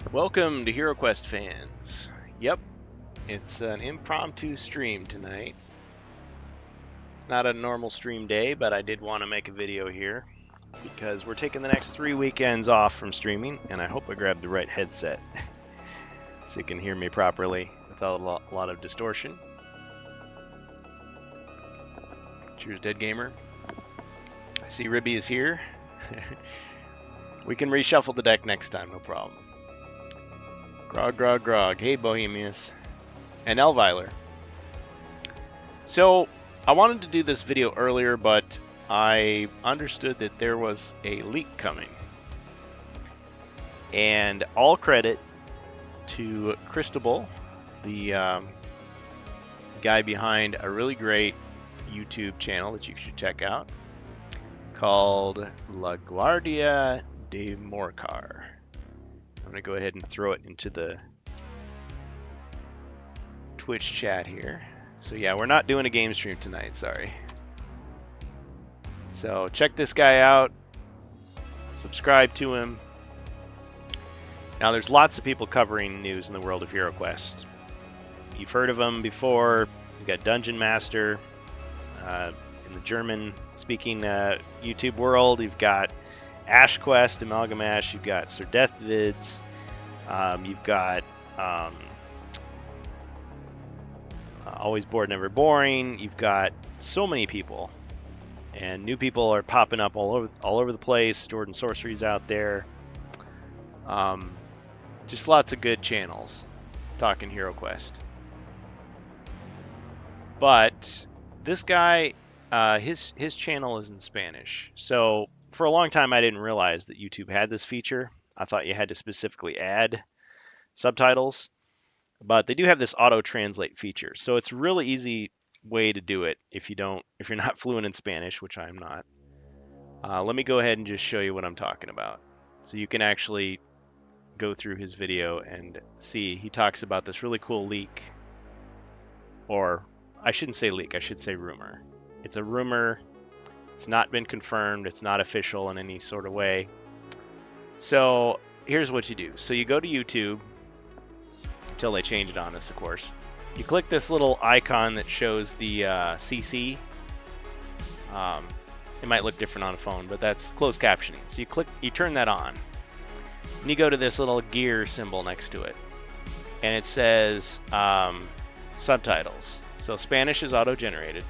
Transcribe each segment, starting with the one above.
Welcome to HeroQuest fans. Yep, it's an impromptu stream tonight. Not a normal stream day, but I did want to make a video here because we're taking the next 3 weekends off from streaming, and I hope I grabbed the right headset so you can hear me properly without a lot of distortion. Cheers, Dead Gamer. I see Ribby is here. We can reshuffle the deck next time, no problem. Grog, grog, grog. Hey, Bohemius. And Elviler. So, I wanted to do this video earlier, but I understood that there was a leak coming. And all credit to Cristobal, the guy behind a really great YouTube channel that you should check out called La Guardia de Morcar. I'm going to go ahead and throw it into the Twitch chat here. So yeah, we're not doing a game stream tonight, sorry. So check this guy out. Subscribe to him. Now there's lots of people covering news in the world of HeroQuest. You've heard of them before. You've got Dungeon Master. In the German-speaking YouTube world, you've got AshQuest, Amalgamash, you've got Sir Deathvids, you've got Always Bored, Never Boring. You've got so many people, and new people are popping up all over the place. Jordan Sorcery's out there. Just lots of good channels talking HeroQuest. But this guy, his channel is in Spanish, so for a long time I didn't realize that YouTube had this feature. I thought you had to specifically add subtitles, but they do have this auto translate feature. So it's a really easy way to do it if you're not fluent in Spanish, which I'm not. Let me go ahead and just show you what I'm talking about. So you can actually go through his video and see he talks about this really cool leak, or I shouldn't say leak, I should say rumor. It's a rumor. It's not been confirmed. It's not official in any sort of way. So here's what you do. So you go to YouTube, until they change it on us, of course. You click this little icon that shows the CC. It might look different on a phone, but that's closed captioning. So you turn that on, and you go to this little gear symbol next to it, and it says subtitles. So Spanish is auto-generated.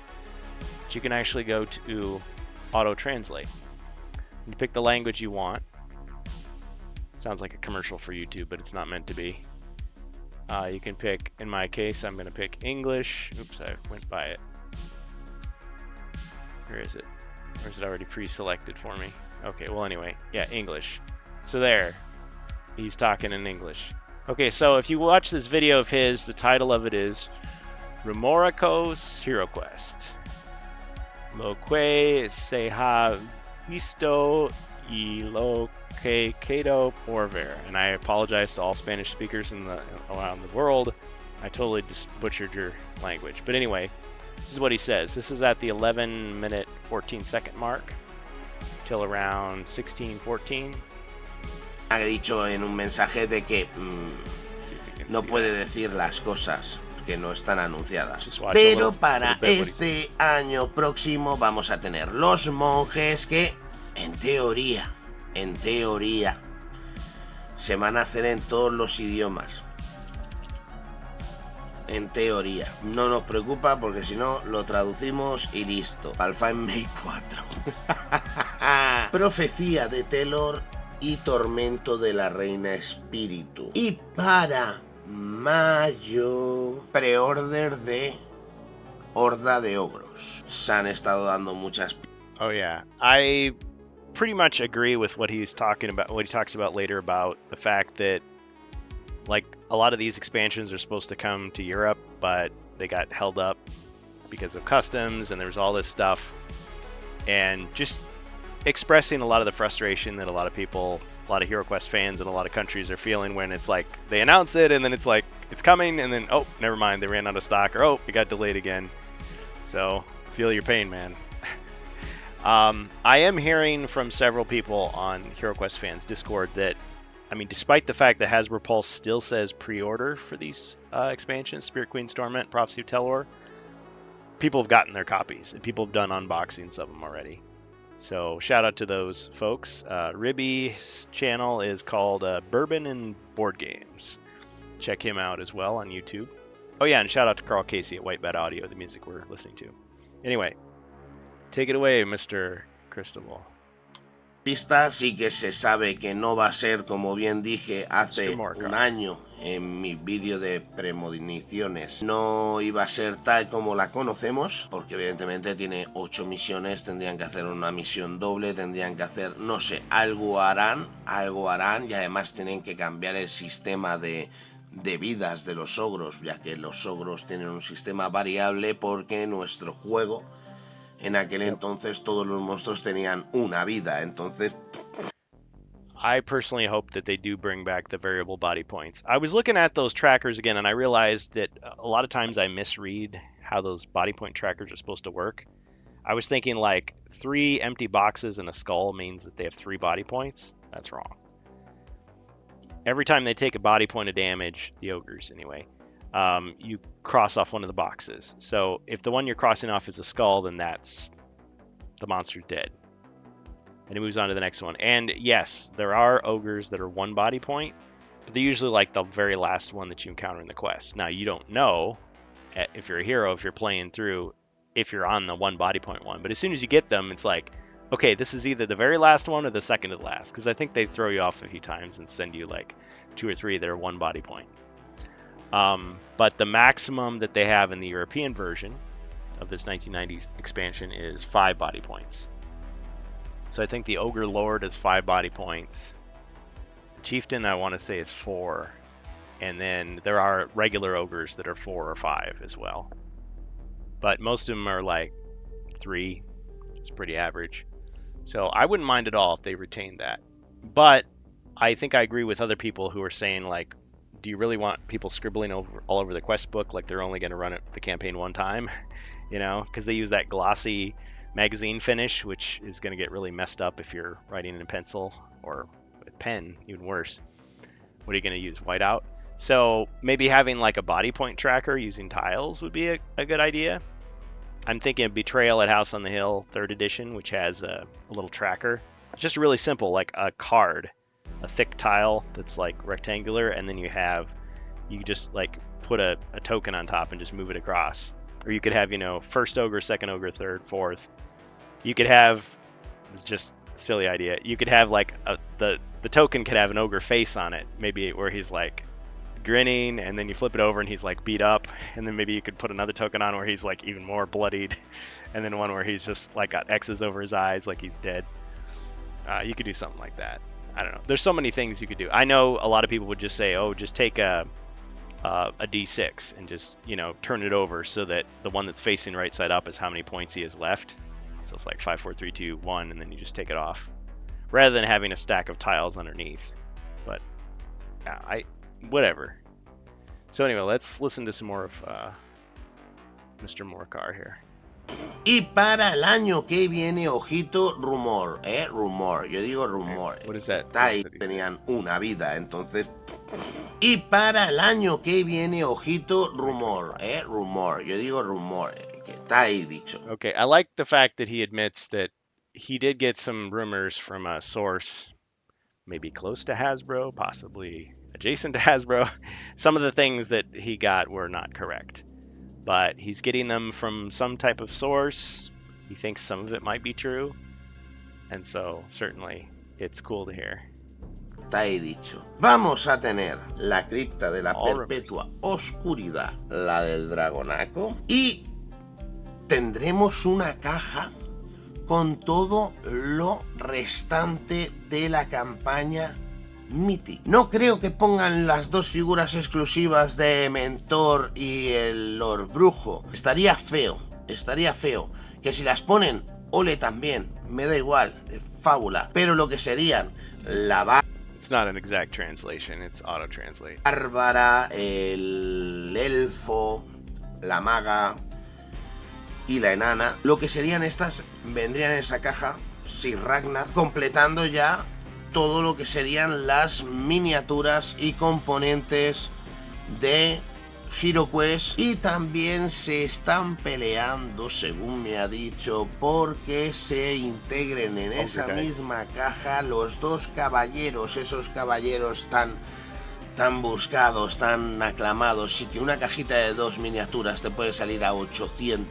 So you can actually go to auto-translate. You pick the language you want. Sounds like a commercial for YouTube, but it's not meant to be. You can pick, in my case, I'm going to pick English. Oops, I went by it. Where is it? Or is it already pre-selected for me? Okay, well anyway, yeah, English. So there, he's talking in English. Okay, so if you watch this video of his, the title of it is Rumoricos HeroQuest. Lo que se ha visto y lo que quedó por ver. And I apologize to all Spanish speakers around the world. I totally just butchered your language. But anyway, this is what he says. This is at the 11-minute 14-second mark till around 16:14. Ha dicho en un mensaje de que no puede decir las cosas que no están anunciadas. Pero para este año próximo vamos a tener los monjes que, en teoría, se van a hacer en todos los idiomas. En teoría. No nos preocupa porque si no lo traducimos y listo. Alpha en May 4. Profecía de Telor y Tormento de la Reina Espíritu. Y para mayo, preorder de Horda de Ogros. Se han estado dando muchas... Oh yeah, I pretty much agree with what he's talking about, what he talks about later about the fact that, like, a lot of these expansions are supposed to come to Europe, but they got held up because of customs, and there's all this stuff, and just expressing a lot of the frustration that a lot of people, a lot of HeroQuest fans in a lot of countries are feeling when it's like they announce it and then it's like it's coming and then oh, never mind, they ran out of stock, or oh, it got delayed again. So feel your pain, man. I am hearing from several people on HeroQuest Fans Discord that I mean, despite the fact that Hasbro Pulse still says pre-order for these expansions, Spirit Queen's Torment, Prophecy of Telor, people have gotten their copies, and people have done unboxings of them already. So shout out to those folks. Ribby's channel is called Bourbon and Board Games. Check him out as well on YouTube. Oh yeah, and shout out to Carl Casey at White Bat Audio, the music we're listening to. Anyway, take it away, Mr. Cristobal. Pista sí que se sabe que no va a ser, como bien dije hace un año en mi vídeo de premoniciones, no iba a ser tal como la conocemos, porque evidentemente tiene 8 misiones, tendrían que hacer una misión doble, tendrían que hacer, no sé, algo harán, y además tienen que cambiar el sistema de vidas de los ogros, ya que los ogros tienen un sistema variable porque nuestro juego en aquel entonces todos los monstruos tenían una vida, entonces... I personally hope that they do bring back the variable body points. I was looking at those trackers again, and I realized that a lot of times I misread how those body point trackers are supposed to work. I was thinking like 3 empty boxes and a skull means that they have 3 body points. That's wrong. Every time they take a body point of damage, the ogres anyway, you cross off one of the boxes. So if the one you're crossing off is a skull, then that's the monster's dead. And it moves on to the next one. And yes, there are ogres that are 1 body point, but they're usually like the very last one that you encounter in the quest. Now, you don't know if you're a hero, if you're playing through, if you're on the 1 body point one. But as soon as you get them, it's like, okay, this is either the very last one or the second to the last. Because I think they throw you off a few times and send you like 2 or 3 that are 1 body point. But the maximum that they have in the European version of this 1990s expansion is 5 body points. So I think the Ogre Lord is 5 body points. The Chieftain, I want to say, is 4. And then there are regular ogres that are 4 or 5 as well. But most of them are like 3. It's pretty average. So I wouldn't mind at all if they retained that. But I think I agree with other people who are saying, like, do you really want people scribbling all over the quest book like they're only going to run the campaign 1 time? You know, because they use that glossy magazine finish, which is going to get really messed up if you're writing in pencil or with pen, even worse. What are you going to use? Whiteout? So maybe having like a body point tracker using tiles would be a good idea. I'm thinking of Betrayal at House on the Hill 3rd edition, which has a little tracker. It's just really simple, like a card, a thick tile that's like rectangular, and then you just like put a token on top and just move it across. Or you could have, you know, 1st ogre, 2nd ogre, 3rd, 4th. You could have, it's just a silly idea, you could have like the token could have an ogre face on it, maybe where he's like grinning, and then you flip it over and he's like beat up, and then maybe you could put another token on where he's like even more bloodied, and then one where he's just like got X's over his eyes like he's dead. You could do something like that. I don't know. There's so many things you could do. I know a lot of people would just say, oh, just take a D6 and just, you know, turn it over so that the one that's facing right side up is how many points he has left. So it's like 5, 4, 3, 2, 1, and then you just take it off, rather than having a stack of tiles underneath. But whatever. So anyway, let's listen to some more of Mr. Morcar here. Y para el año que viene, ojito, rumor, rumor, yo digo rumor. What is that? Ahí tenían una vida, entonces. Y para el año que viene, ojito, rumor, rumor, yo digo rumor, que está ahí dicho. Okay, I like the fact that he admits that he did get some rumors from a source, maybe close to Hasbro, possibly adjacent to Hasbro. Some of the things that he got were not correct. But he's getting them from some type of source. He thinks some of it might be true. And so, certainly, it's cool to hear. Está ahí dicho. Vamos a tener la cripta de la perpetua oscuridad, la del dragonaco. Y tendremos una caja con todo lo restante de la campaña Mythic. No creo que pongan las 2 figuras exclusivas de Mentor y el Lord Brujo. Estaría feo. Que si las ponen, ole también. Me da igual, de fábula. Pero lo que serían la It's not an exact translation, it's auto-translate. Bárbara, el elfo, la maga y la enana. Lo que serían estas vendrían en esa caja, Sir Ragnar, completando ya todo lo que serían las miniaturas y componentes de HeroQuest, y también se están peleando, según me ha dicho, porque se integren en esa misma caja los dos caballeros, esos caballeros tan buscados, tan aclamados, y que una cajita de 2 miniaturas te puede salir a 800.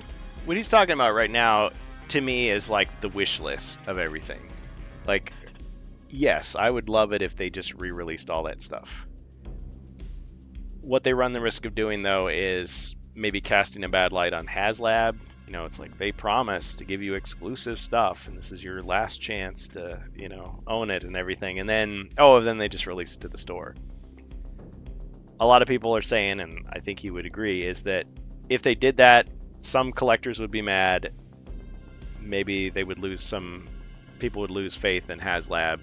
What he's talking about right now, to me, is like the wish list of everything. Like, yes, I would love it if they just re-released all that stuff. What they run the risk of doing, though, is maybe casting a bad light on HasLab. You know, it's like they promise to give you exclusive stuff, and this is your last chance to, you know, own it and everything. And then, then they just release it to the store. A lot of people are saying, and I think you would agree, is that if they did that, some collectors would be mad. Maybe they would people would lose faith in HasLab.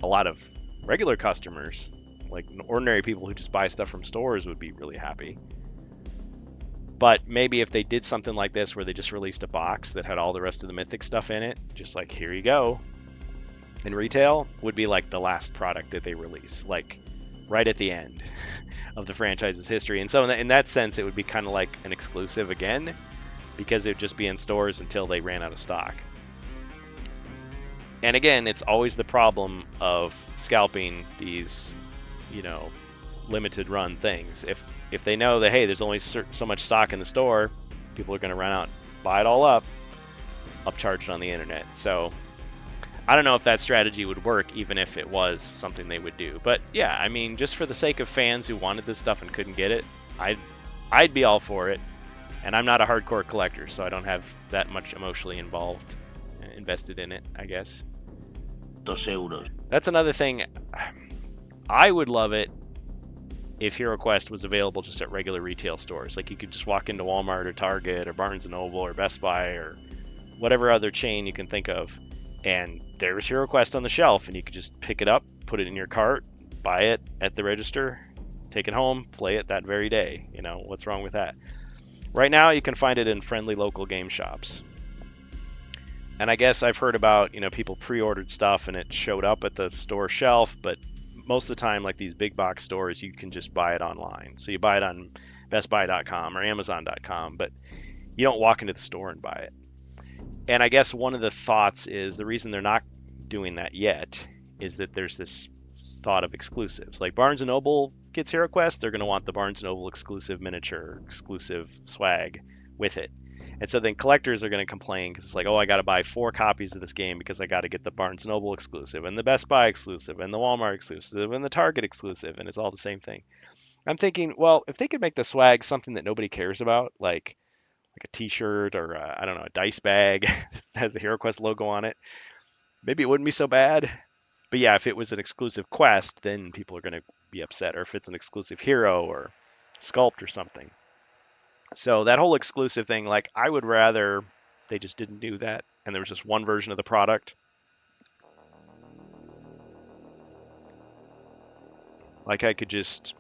A lot of regular customers, like ordinary people who just buy stuff from stores, would be really happy. But maybe if they did something like this where they just released a box that had all the rest of the Mythic stuff in it, just like, here you go, in retail, would be like the last product that they release, like right at the end of the franchise's history. And so in that sense, it would be kind of like an exclusive again, because it would just be in stores until they ran out of stock. And again, it's always the problem of scalping these, you know, limited run things. If they know that, hey, there's only so much stock in the store, people are going to run out, buy it all up, upcharge it on the internet. So I don't know if that strategy would work, even if it was something they would do. But yeah, I mean, just for the sake of fans who wanted this stuff and couldn't get it, I'd be all for it. And I'm not a hardcore collector, so I don't have that much emotionally invested in it, I guess. €2. That's another thing. I would love it if HeroQuest was available just at regular retail stores. Like, you could just walk into Walmart or Target or Barnes & Noble or Best Buy or whatever other chain you can think of, and there's HeroQuest on the shelf, and you could just pick it up, put it in your cart, buy it at the register, take it home, play it that very day. You know, what's wrong with that? Right now, you can find it in friendly local game shops. And I guess I've heard about, you know, people pre-ordered stuff and it showed up at the store shelf, but most of the time, like these big box stores, you can just buy it online. So you buy it on bestbuy.com or amazon.com, but you don't walk into the store and buy it. And I guess one of the thoughts is the reason they're not doing that yet is that there's this thought of exclusives. Like Barnes & Noble gets HeroQuest, they're going to want the Barnes & Noble exclusive miniature, exclusive swag with it. And so then collectors are going to complain because it's like, oh, I got to buy 4 copies of this game because I got to get the Barnes & Noble exclusive and the Best Buy exclusive and the Walmart exclusive and the Target exclusive, and it's all the same thing. I'm thinking, well, if they could make the swag something that nobody cares about, like a t-shirt or I don't know, a dice bag that has the HeroQuest logo on it, maybe it wouldn't be so bad. But yeah, if it was an exclusive quest, then people are going to be upset. Or if it's an exclusive hero or sculpt or something. So that whole exclusive thing, like, I would rather they just didn't do that and there was just one version of the product. Like, I could just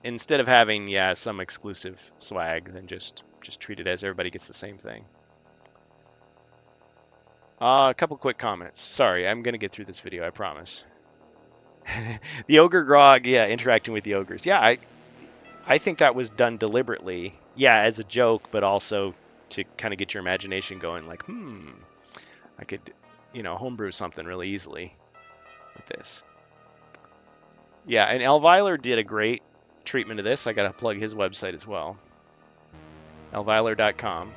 instead of having, some exclusive swag, then just treat it as everybody gets the same thing. A couple quick comments. Sorry, I'm going to get through this video, I promise. The Ogre Grog, interacting with the ogres. Yeah, I think that was done deliberately. Yeah, as a joke, but also to kind of get your imagination going, like, I could, homebrew something really easily with this. Yeah, and Elvyler did a great treatment of this. I got to plug his website as well. Elvyler.com.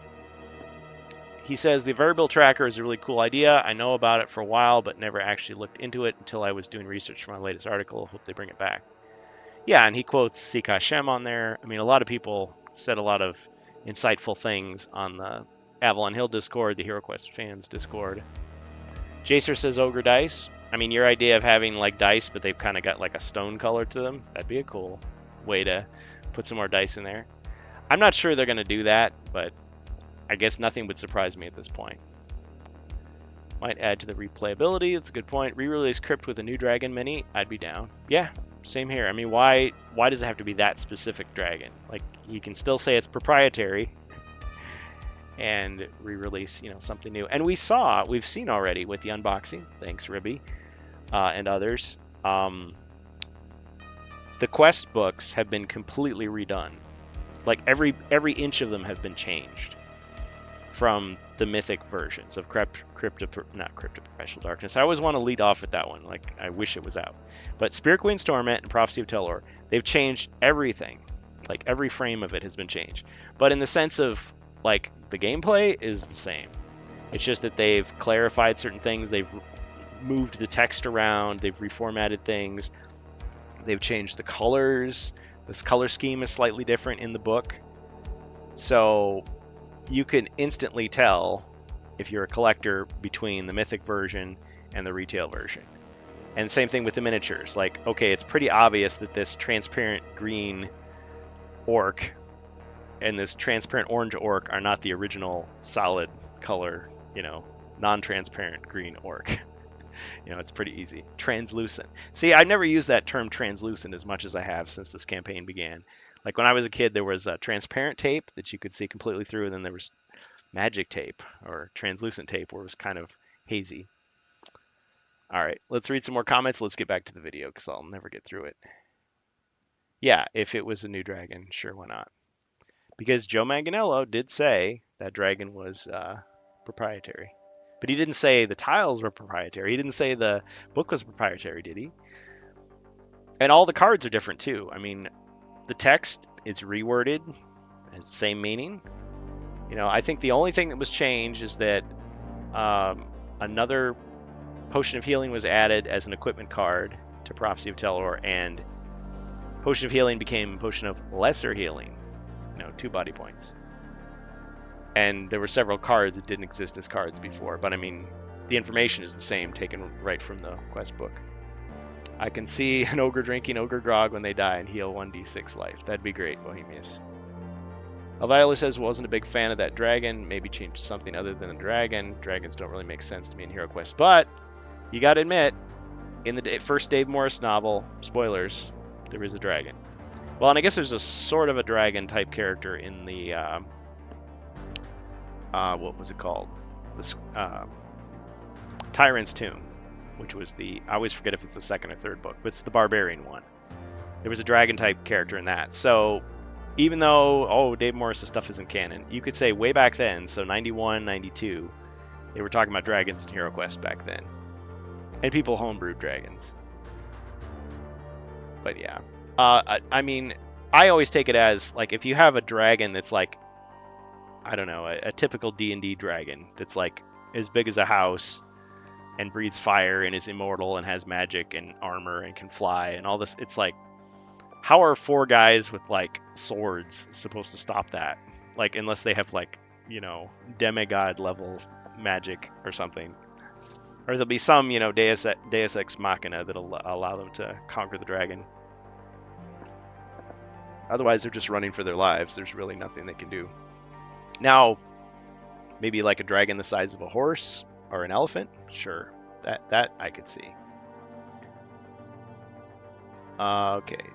He says, the variable tracker is a really cool idea. I know about it for a while, but never actually looked into it until I was doing research for my latest article. Hope they bring it back. Yeah, and he quotes Sika Hashem on there. I mean, a lot of people said a lot of insightful things on the Avalon Hill Discord, the HeroQuest fans Discord. Jacer says Ogre Dice. I mean, your idea of having like dice, but they've kind of got like a stone color to them, that'd be a cool way to put some more dice in there. I'm not sure they're going to do that, but I guess nothing would surprise me at this point. Might add to the replayability. That's a good point. Re-release Crypt with a new dragon mini. I'd be down. Yeah, same here. I mean, why does it have to be that specific dragon? Like, you can still say it's proprietary and re-release, something new. And we've seen already with the unboxing. Thanks, Ribby. and others. The quest books have been completely redone. Like every inch of them have been changed from the mythic versions of not Crypt of Perpetual Darkness. I always want to lead off with that one. Like, I wish it was out. But Spirit Queen's Torment and Prophecy of Telor, they've changed everything. Like, every frame of it has been changed. But in the sense of, like, the gameplay is the same. It's just that they've clarified certain things. They've moved the text around. They've reformatted things. They've changed the colors. This color scheme is slightly different in the book. So you can instantly tell, if you're a collector, between the mythic version and the retail version. And same thing with the miniatures. Like, okay, it's pretty obvious that this transparent green orc and this transparent orange orc are not the original solid color, non-transparent green orc. It's pretty easy. Translucent. See, I never used that term translucent as much as I have since this campaign began. Like, when I was a kid, there was transparent tape that you could see completely through, and then there was magic tape or translucent tape where it was kind of hazy. All right, let's read some more comments. Let's get back to the video because I'll never get through it. Yeah, if it was a new dragon, sure, why not? Because Joe Manganiello did say that dragon was proprietary. But he didn't say the tiles were proprietary. He didn't say the book was proprietary, did he? And all the cards are different too. I mean, the text is reworded, has the same meaning. I think the only thing that was changed is that another Potion of Healing was added as an equipment card to Prophecy of Telor, and Potion of Healing became Potion of Lesser Healing, 2 body points. And there were several cards that didn't exist as cards before, but I mean, the information is the same, taken right from the quest book. I can see an ogre drinking ogre grog when they die and heal 1d6 life. That'd be great, Bohemius. Elviola says, wasn't a big fan of that dragon. Maybe change something other than a dragon. Dragons don't really make sense to me in HeroQuest. But you gotta admit, in the first Dave Morris novel, spoilers, there is a dragon. Well, and I guess there's a sort of a dragon type character in the what was it called? This Tyrant's Tomb, which was I always forget if it's the second or third book, but it's the barbarian one. There was a dragon type character in that. So even though, Dave Morris' stuff isn't canon, you could say way back then, so 91, 92, they were talking about dragons in HeroQuest back then. And people homebrewed dragons. But yeah. I mean, I always take it as, like, if you have a dragon that's like, I don't know, a typical D&D dragon that's like as big as a house and breathes fire and is immortal and has magic and armor and can fly and all this, it's like, how are 4 guys with like swords supposed to stop that? Like, unless they have like, demigod level magic or something. Or there'll be some, Deus Ex Machina that'll allow them to conquer the dragon. Otherwise, they're just running for their lives. There's really nothing they can do. Now, maybe like a dragon the size of a horse or an elephant? Sure, that I could see. Okay.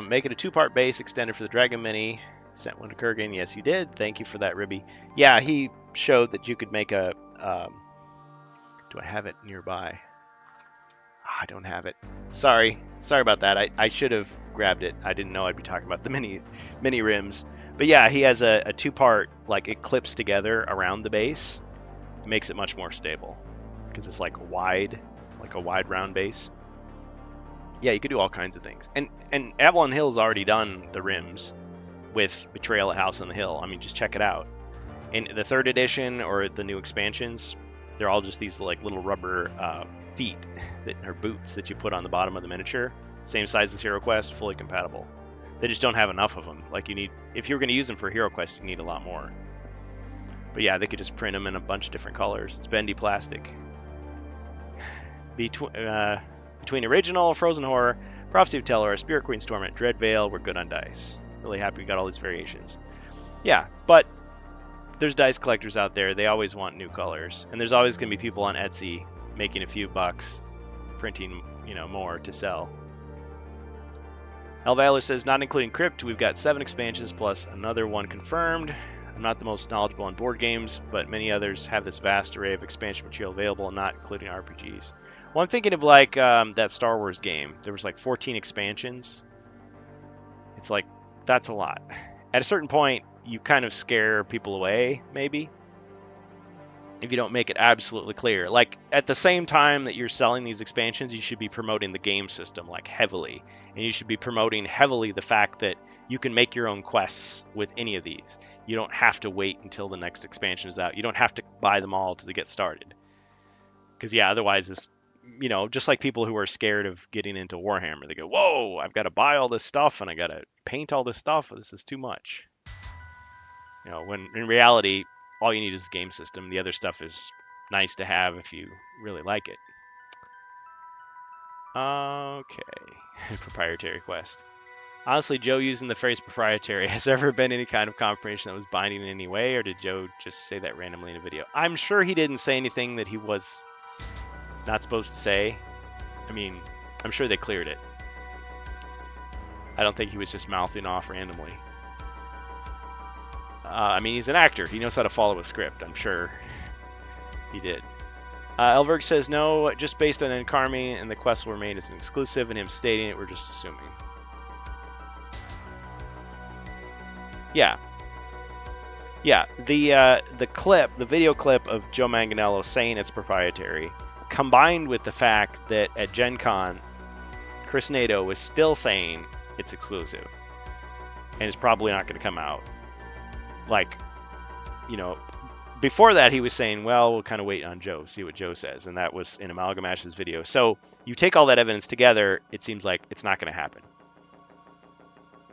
Make it a 2-part base extended for the Dragon Mini. Sent one to Kurgan. Yes, you did. Thank you for that, Ribby. Yeah, he showed that you could make a... do I have it nearby? I don't have it. Sorry about that. I should have grabbed it. I didn't know I'd be talking about the mini rims. But yeah, he has a 2-part, like, it clips together around the base. It makes it much more stable because it's like a wide round base. Yeah, you could do all kinds of things. And Avalon Hill's already done the rims with Betrayal at House on the Hill. I mean, just check it out. In the 3rd edition or the new expansions, they're all just these like little rubber feet or boots that you put on the bottom of the miniature. Same size as HeroQuest, fully compatible. They just don't have enough of them. Like, if you were going to use them for HeroQuest, you need a lot more. But yeah, they could just print them in a bunch of different colors. It's bendy plastic. Between original, Frozen Horror, Prophecy of Telor, Spirit Queen's Torment, Dread Veil, we're good on dice. Really happy we got all these variations. Yeah, but there's dice collectors out there. They always want new colors. And there's always going to be people on Etsy making a few bucks, printing, more to sell. Elvaler says, not including Crypt, we've got 7 expansions plus another one confirmed. I'm not the most knowledgeable on board games, but many others have this vast array of expansion material available, not including RPGs. Well, I'm thinking of like that Star Wars game. There was like 14 expansions. It's like, that's a lot. At a certain point, you kind of scare people away, maybe, if you don't make it absolutely clear. Like, at the same time that you're selling these expansions, you should be promoting the game system, like, heavily. And you should be promoting heavily the fact that you can make your own quests with any of these. You don't have to wait until the next expansion is out. You don't have to buy them all to get started. Because, yeah, otherwise this, you know, just like people who are scared of getting into Warhammer, they go, whoa, I've got to buy all this stuff and I got to paint all this stuff. This is too much. You know, when in reality, all you need is the game system. The other stuff is nice to have if you really like it. Okay. Proprietary quest. Honestly, Joe using the phrase proprietary, has there ever been any kind of confirmation that was binding in any way, or did Joe just say that randomly in a video? I'm sure he didn't say anything that he was not supposed to say. I mean, I'm sure they cleared it. I don't think he was just mouthing off randomly. I mean, he's an actor. He knows how to follow a script. I'm sure he did. Elverg says no, just based on Encarmi, and the quests were made as an exclusive, and him stating it, we're just assuming. Yeah. Yeah, the clip, the video clip of Joe Manganiello saying it's proprietary, combined with the fact that at Gen Con, Chris Nato was still saying it's exclusive, and it's probably not going to come out. Like, you know, before that he was saying, well, we'll kind of wait on Joe, see what Joe says, and that was in Amalgamash's video. So you take all that evidence together, it seems like it's not going to happen.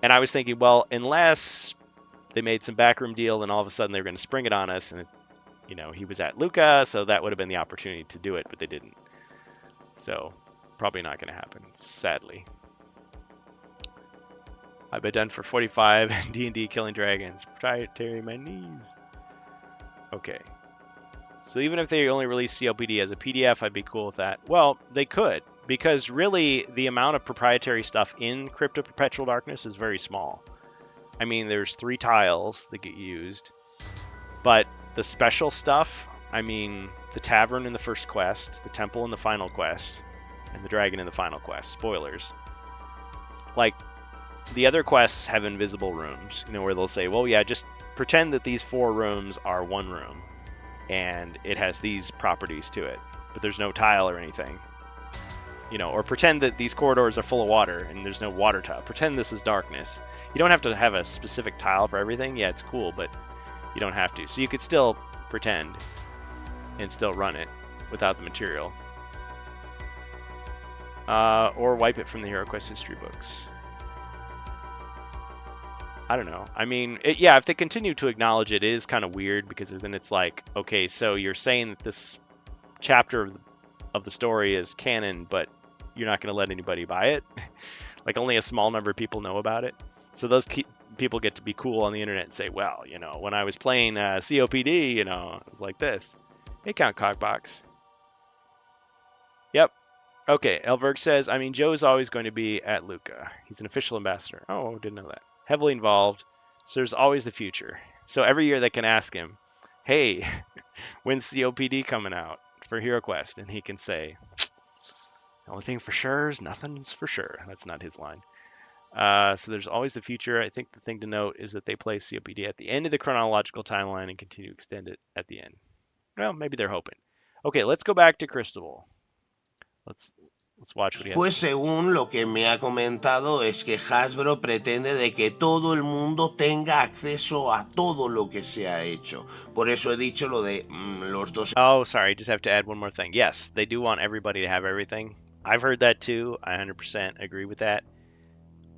And I was thinking, well, unless they made some backroom deal and all of a sudden they were going to spring it on us, and you know, he was at Luca, so that would have been the opportunity to do it, but they didn't. So probably not going to happen, sadly. I've been done for 45 D&D Killing Dragons. Proprietary, my knees. Okay. So even if they only release CLPD as a PDF, I'd be cool with that. Well, they could, because really the amount of proprietary stuff in Crypt of Perpetual Darkness is very small. I mean, there's 3 tiles that get used, but the special stuff, I mean, the tavern in the first quest, the temple in the final quest, and the dragon in the final quest. Spoilers. Like, the other quests have invisible rooms, you know, where they'll say, well, yeah, just pretend that these 4 rooms are one room, and it has these properties to it, but there's no tile or anything. You know, or pretend that these corridors are full of water, and there's no water tile. Pretend this is darkness. You don't have to have a specific tile for everything. Yeah, it's cool, but you don't have to. So you could still pretend and still run it without the material. Or wipe it from the HeroQuest history books. I don't know. I mean, yeah, if they continue to acknowledge it, it is kind of weird, because then it's like, okay, so you're saying that this chapter of the story is canon, but you're not going to let anybody buy it. Like, only a small number of people know about it. So those people get to be cool on the internet and say, well, you know, when I was playing COPD, you know, it was like this. Hey, Count Cockbox. Yep. Okay, Elverg says, I mean, Joe's always going to be at Luca. He's an official ambassador. Oh, didn't know that. Heavily involved, so there's always the future. So every year they can ask him, hey, when's COPD coming out for HeroQuest? And he can say, the only thing for sure is nothing's for sure. That's not his line. So there's always the future. I think the thing to note is that they place COPD at the end of the chronological timeline and continue to extend it at the end. Well, maybe they're hoping. Okay, let's go back to Cristobal. Let's watch what he has. Pues según lo que me ha comentado es que Hasbro pretende de que todo el mundo tenga acceso a todo lo que se ha hecho. Por eso he dicho lo de los dos. Oh, sorry, just have to add one more thing. Yes, they do want everybody to have everything. I've heard that too. I 100% agree with that.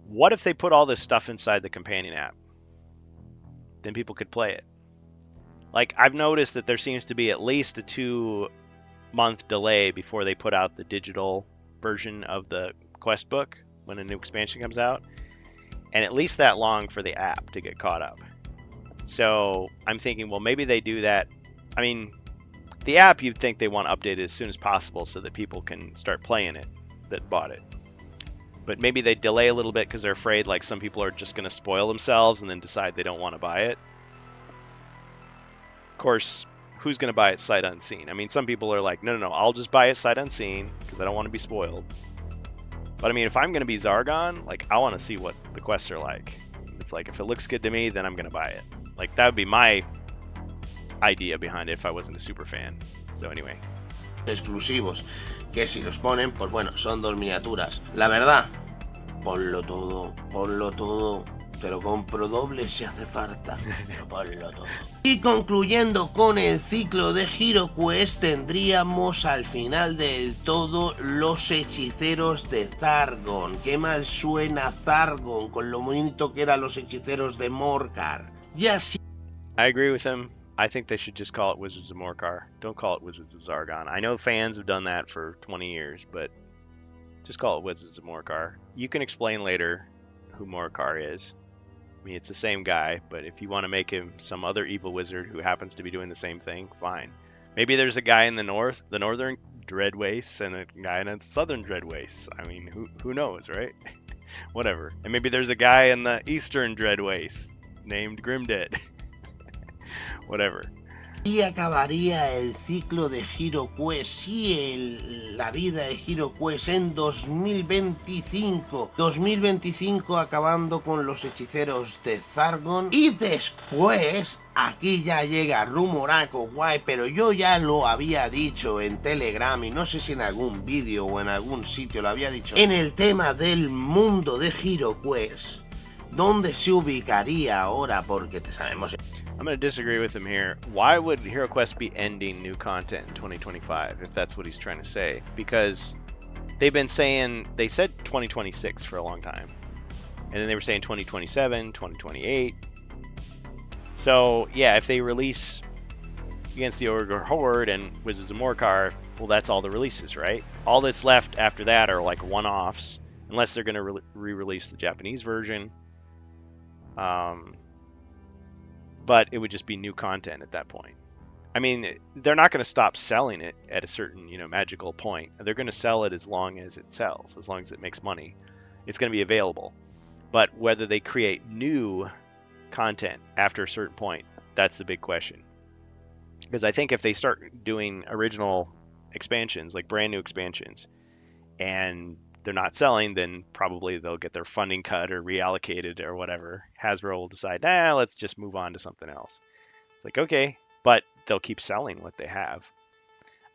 What if they put all this stuff inside the companion app? Then people could play it. Like, I've noticed that there seems to be at least a 2-month delay before they put out the digital version of the quest book when a new expansion comes out, and at least that long for the app to get caught up. So I'm thinking, well, maybe they do that. I mean, the app, you'd think they want to update it as soon as possible so that people can start playing it that bought it. But maybe they delay a little bit because they're afraid, like, some people are just going to spoil themselves and then decide they don't want to buy it. Of course, who's going to buy it sight unseen? I mean, some people are like, no, I'll just buy it sight unseen because I don't want to be spoiled. But I mean, if I'm going to be Zargon, like, I want to see what the quests are like. It's like, if it looks good to me, then I'm going to buy it. Like, that would be my idea behind it if I wasn't a super fan. So anyway. Exclusivos, que si los ponen, pues bueno, son 2 miniaturas. La verdad, ponlo todo. Te lo compro doble si hace falta, pero ponlo todo. Y concluyendo con el ciclo de HeroQuest, tendríamos al final del todo los hechiceros de Zargon. Qué mal suena Zargon con lo bonito que eran los hechiceros de Morkar. Y así... I agree with him. I think they should just call it Wizards of Morkar. Don't call it Wizards of Zargon. I know fans have done that for 20 years, but just call it Wizards of Morkar. You can explain later who Morkar is. I mean, it's the same guy, but if you want to make him some other evil wizard who happens to be doing the same thing, fine. Maybe there's a guy in the northern Dread Wastes, and a guy in the southern Dread Wastes. I mean, who knows, right? Whatever. And maybe there's a guy in the eastern Dread Wastes named Grimdead. Whatever. Y acabaría el ciclo de HeroQuest y la vida de HeroQuest en 2025. 2025 acabando con los hechiceros de Zargon. Y después, aquí ya llega rumoraco guay, pero yo ya lo había dicho en Telegram y no sé si en algún vídeo o en algún sitio lo había dicho. En el tema del mundo de HeroQuest, ¿dónde se ubicaría ahora? Porque te sabemos... I'm going to disagree with him here. Why would HeroQuest be ending new content in 2025 if that's what he's trying to say? Because they said 2026 for a long time. And then they were saying 2027, 2028. So, yeah, if they release Against the Ogre Horde and Wizards of Morkar, well, that's all the releases, right? All that's left after that are like one-offs, unless they're going to re-release the Japanese version. But it would just be new content at that point. I mean, they're not going to stop selling it at a certain, magical point. They're going to sell it as long as it sells, as long as it makes money. It's going to be available. But whether they create new content after a certain point, that's the big question. Because I think if they start doing original expansions, like brand new expansions, and they're not selling, then probably they'll get their funding cut or reallocated or whatever. Hasbro will decide, let's just move on to something else. Like, okay, but they'll keep selling what they have.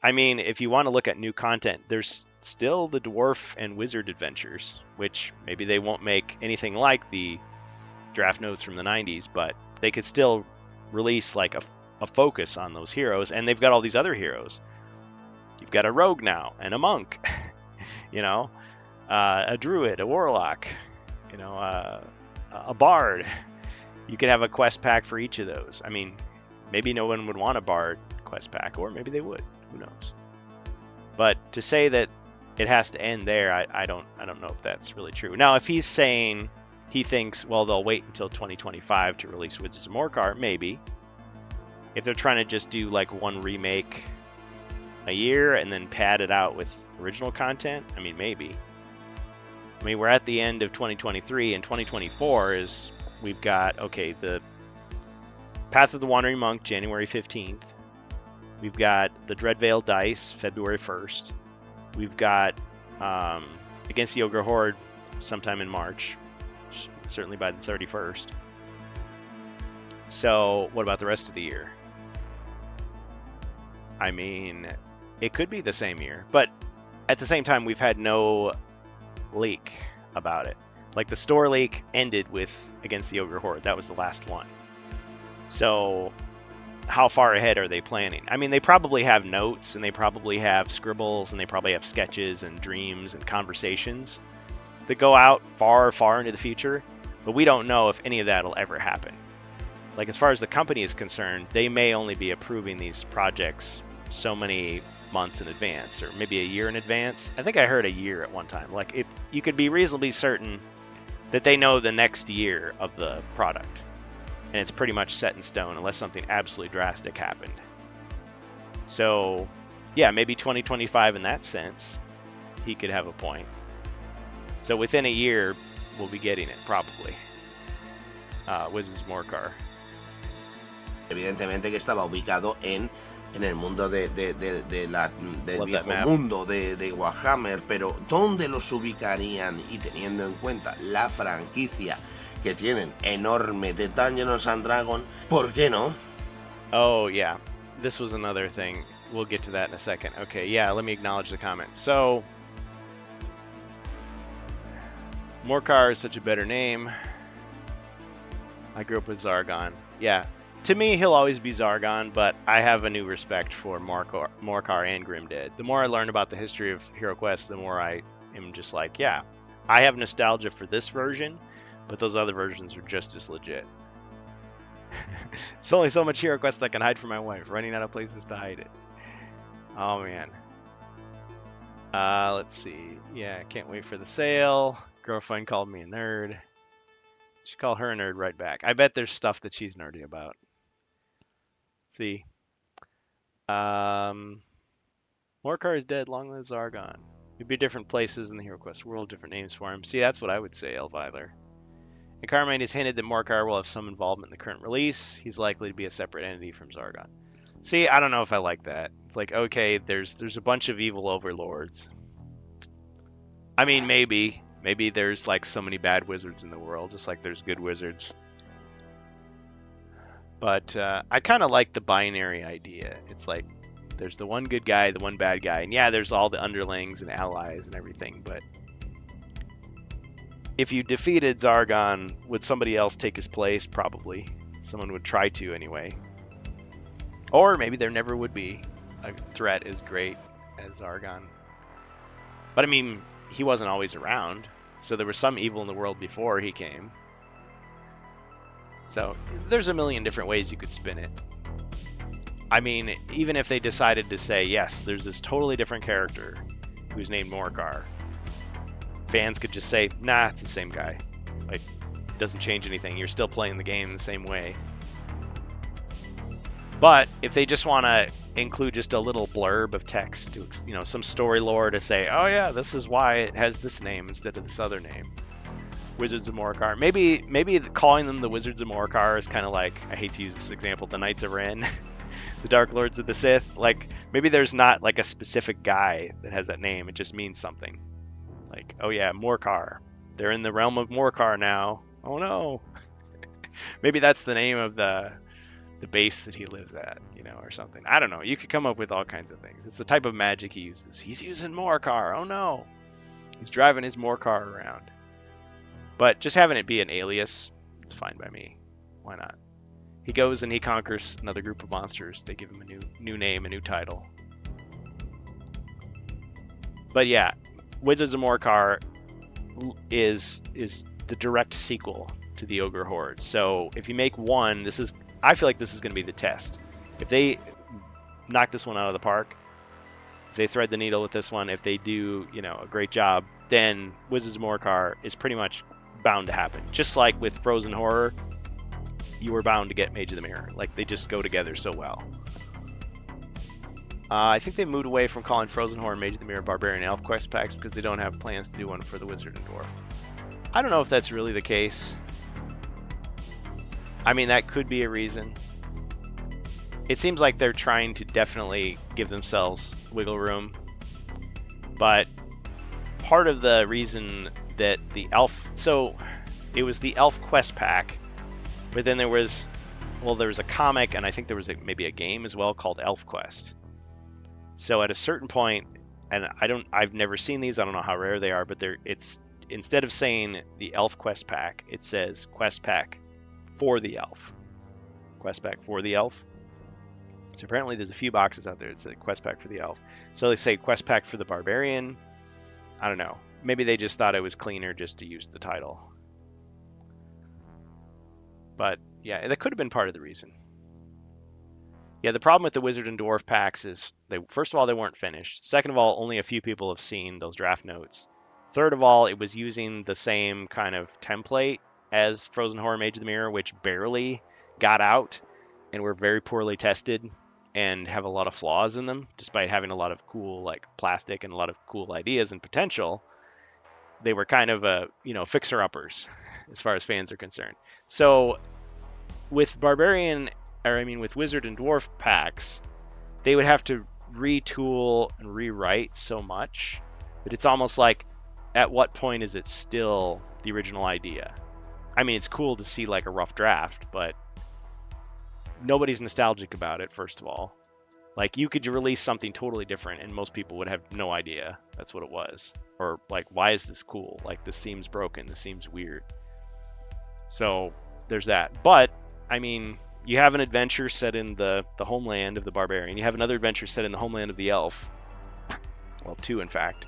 I mean, if you want to look at new content, there's still the Dwarf and Wizard adventures, which maybe they won't make anything like the draft notes from the 90s, but they could still release like a focus on those heroes, and they've got all these other heroes. You've got a rogue now, and a monk, a druid, a warlock, a bard. You could have a quest pack for each of those. I mean, maybe no one would want a bard quest pack, or maybe they would. Who knows? But to say that it has to end there, I don't know if that's really true. Now, if he's saying he thinks, well, they'll wait until 2025 to release Wizards of Morkar, maybe. If they're trying to just do like one remake a year and then pad it out with original content, I mean, maybe. I mean, we're at the end of 2023, and 2024 we've got, the Path of the Wandering Monk, January 15th. We've got the Dreadveil Dice, February 1st. We've got Against the Ogre Horde sometime in March, certainly by the 31st. So what about the rest of the year? I mean, it could be the same year, but at the same time, we've had no leak about it. Like the store leak ended with Against the Ogre Horde. That was the last one. So how far ahead are they planning? I mean, they probably have notes, and they probably have scribbles, and they probably have sketches and dreams and conversations that go out far, far into the future, but we don't know if any of that will ever happen. Like, as far as the company is concerned, they may only be approving these projects so many months in advance, or maybe a year in advance. I think I heard a year at one time. Like, you could be reasonably certain that they know the next year of the product, and it's pretty much set in stone unless something absolutely drastic happened. So, yeah, maybe 2025 in that sense, he could have a point. So within a year, we'll be getting it, probably. Wizards of Morkar. Evidentemente que estaba ubicado en en el mundo del Love viejo mundo de Warhammer, pero ¿dónde los ubicarían? Y teniendo en cuenta la franquicia que tienen enorme de Dungeons and Dragons, ¿por qué no? Oh, yeah. This was another thing. We'll get to that in a second. Okay, yeah, let me acknowledge the comment. So, Morcar is such a better name. I grew up with Zargon. Yeah. To me, he'll always be Zargon, but I have a new respect for Morcar and Grimdead. The more I learn about the history of HeroQuest, the more I am just like, yeah, I have nostalgia for this version, but those other versions are just as legit. It's only so much HeroQuest I can hide from my wife, running out of places to hide it. Oh, man. Let's see. Yeah, can't wait for the sale. Girlfriend called me a nerd. Should call her a nerd right back. I bet there's stuff that she's nerdy about. Let's see. Morcar is dead. Long live Zargon. There'd be different places in the HeroQuest world, different names for him. See, that's what I would say, Elviler. And Carmine has hinted that Morcar will have some involvement in the current release. He's likely to be a separate entity from Zargon. See, I don't know if I like that. It's like, okay, there's a bunch of evil overlords. I mean, maybe there's like so many bad wizards in the world, just like there's good wizards. But I kind of like the binary idea. It's like there's the one good guy, the one bad guy, and yeah, there's all the underlings and allies and everything. But if you defeated Zargon, would somebody else take his place? Probably. Someone would try to anyway. Or maybe there never would be a threat as great as Zargon. But I mean, he wasn't always around, so there was some evil in the world before he came. So there's a million different ways you could spin it. I mean, even if they decided to say, yes, there's this totally different character who's named Morcar, fans could just say, nah, it's the same guy. Like, it doesn't change anything. You're still playing the game the same way. But if they just want to include just a little blurb of text to, you know, some story lore to say, oh yeah, this is why it has this name instead of this other name, Wizards of Morcar. Maybe calling them the Wizards of Morcar is kind of like, I hate to use this example, the Knights of Ren, the Dark Lords of the Sith. Like, maybe there's not like a specific guy that has that name. It just means something. Like, oh yeah, Morcar. They're in the realm of Morcar now. Oh no. Maybe that's the name of the base that he lives at, you know, or something. I don't know. You could come up with all kinds of things. It's the type of magic he uses. He's using Morcar. Oh no. He's driving his Morcar around. But just having it be an alias, it's fine by me. Why not? He goes and he conquers another group of monsters. They give him a new name, a new title. But yeah, Wizards of Morcar is the direct sequel to the Ogre Horde. So if you make one, I feel like this is going to be the test. If they knock this one out of the park, if they thread the needle with this one, if they do, you know, a great job, then Wizards of Morcar is pretty much bound to happen. Just like with Frozen Horror, you were bound to get Mage of the Mirror. Like, they just go together so well. I think they moved away from calling Frozen Horror Mage of the Mirror Barbarian Elf Quest packs because they don't have plans to do one for the Wizard and Dwarf. I don't know if that's really the case. I mean, that could be a reason. It seems like they're trying to definitely give themselves wiggle room. But part of the reason that the Elf... So, it was the Elf Quest pack, but then there was a comic, and I think there was maybe a game as well called Elf Quest. So at a certain point, and I've never seen these, I don't know how rare they are, but it's instead of saying the Elf Quest pack, it says Quest pack for the Elf. Quest pack for the Elf. So apparently there's a few boxes out there that say Quest pack for the Elf. So they say Quest pack for the Barbarian. I don't know. Maybe they just thought it was cleaner just to use the title. But yeah, that could have been part of the reason. Yeah, the problem with the Wizard and Dwarf packs is, first of all, they weren't finished. Second of all, only a few people have seen those draft notes. Third of all, it was using the same kind of template as Frozen Horror Mage of the Mirror, which barely got out and were very poorly tested and have a lot of flaws in them, despite having a lot of cool like plastic and a lot of cool ideas and potential. They were kind of fixer-uppers as far as fans are concerned. So with Wizard and Dwarf packs, they would have to retool and rewrite so much that it's almost like, at what point is it still the original idea? I mean, it's cool to see like a rough draft, but nobody's nostalgic about it, first of all. Like, you could release something totally different and most people would have no idea that's what it was. Or like, why is this cool? Like, this seems broken, this seems weird. So there's that. But I mean, you have an adventure set in the homeland of the barbarian. You have another adventure set in the homeland of the elf. Well, 2 in fact.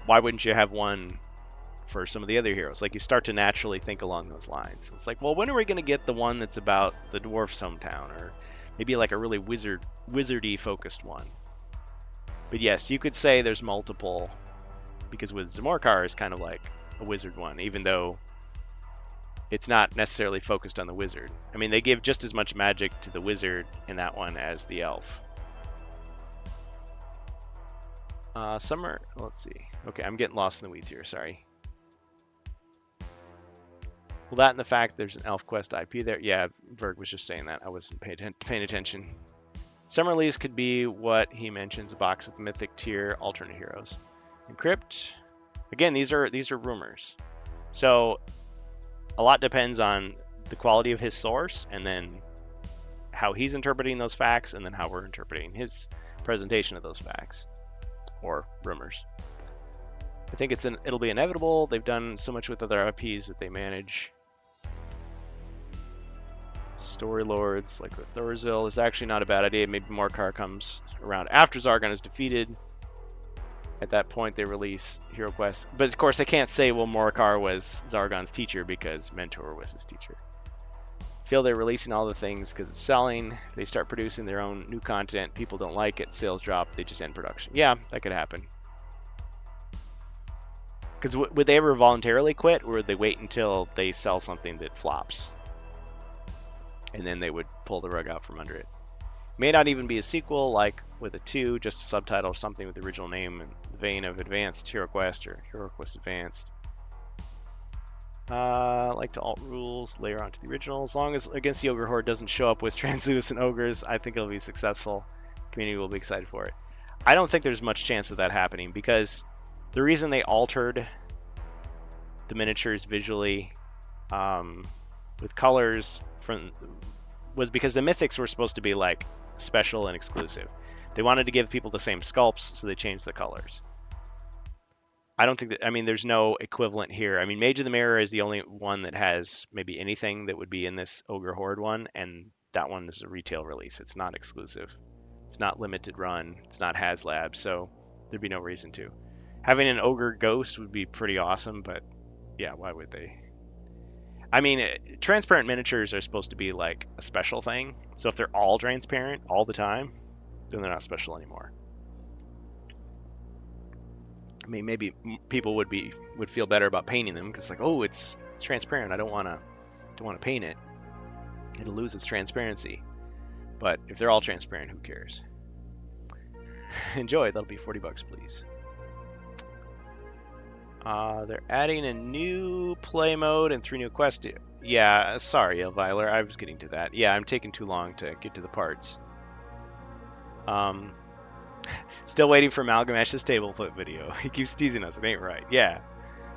Why wouldn't you have one for some of the other heroes? Like, you start to naturally think along those lines. It's like, well, when are we going to get the one that's about the dwarf's hometown, or maybe like a really wizardy focused one? But yes, you could say there's multiple, because with Zamorkar is kind of like a wizard one, even though it's not necessarily focused on the wizard. I mean, they give just as much magic to the wizard in that one as the elf. Summer, let's see. Okay, I'm getting lost in the weeds here, sorry. Well, that and the fact there's an ElfQuest IP there. Yeah, Verg was just saying that. I wasn't paying attention. Summer release could be what he mentions, a box with mythic tier alternate heroes. Encrypt. Again, these are rumors. So a lot depends on the quality of his source, and then how he's interpreting those facts, and then how we're interpreting his presentation of those facts or rumors. I think it'll be inevitable. They've done so much with other IPs that they manage. Story Lords, like with Thorzel, is actually not a bad idea. Maybe Morkar comes around after Zargon is defeated. At that point, they release Hero Quest. But of course, they can't say, well, Morkar was Zargon's teacher because Mentor was his teacher. Feel they're releasing all the things because it's selling. They start producing their own new content. People don't like it. Sales drop. They just end production. Yeah, that could happen. Because would they ever voluntarily quit, or would they wait until they sell something that flops? And then they would pull the rug out from under it. May not even be a sequel, like with a 2, just a subtitle or something with the original name in the vein of Advanced Hero Quest or Hero Quest Advanced. Like to alt rules, layer onto the original. As long as Against the Ogre Horde doesn't show up with translucent ogres, I think it'll be successful. Community will be excited for it. I don't think there's much chance of that happening, because the reason they altered the miniatures visually with colors was because the mythics were supposed to be like special and exclusive. They wanted to give people the same sculpts, so they changed the colors. I don't think that, I mean, there's no equivalent here. I mean, Mage of the Mirror is the only one that has maybe anything that would be in this Ogre Horde one, and that one is a retail release. It's not exclusive. It's not limited run. It's not HasLab, so there'd be no reason to. Having an Ogre Ghost would be pretty awesome, but yeah, why would they? I mean, transparent miniatures are supposed to be like a special thing, so if they're all transparent all the time, then they're not special anymore. I mean, maybe people would feel better about painting them, because like, oh, it's transparent. I don't want to paint it. It'll lose its transparency. But if they're all transparent, who cares? Enjoy. That'll be $40, please. They're adding a new play mode and 3 new quests. Yeah, sorry, Elviler. I was getting to that. Yeah, I'm taking too long to get to the parts. Still waiting for Malgamesh's table flip video. He keeps teasing us. It ain't right. Yeah.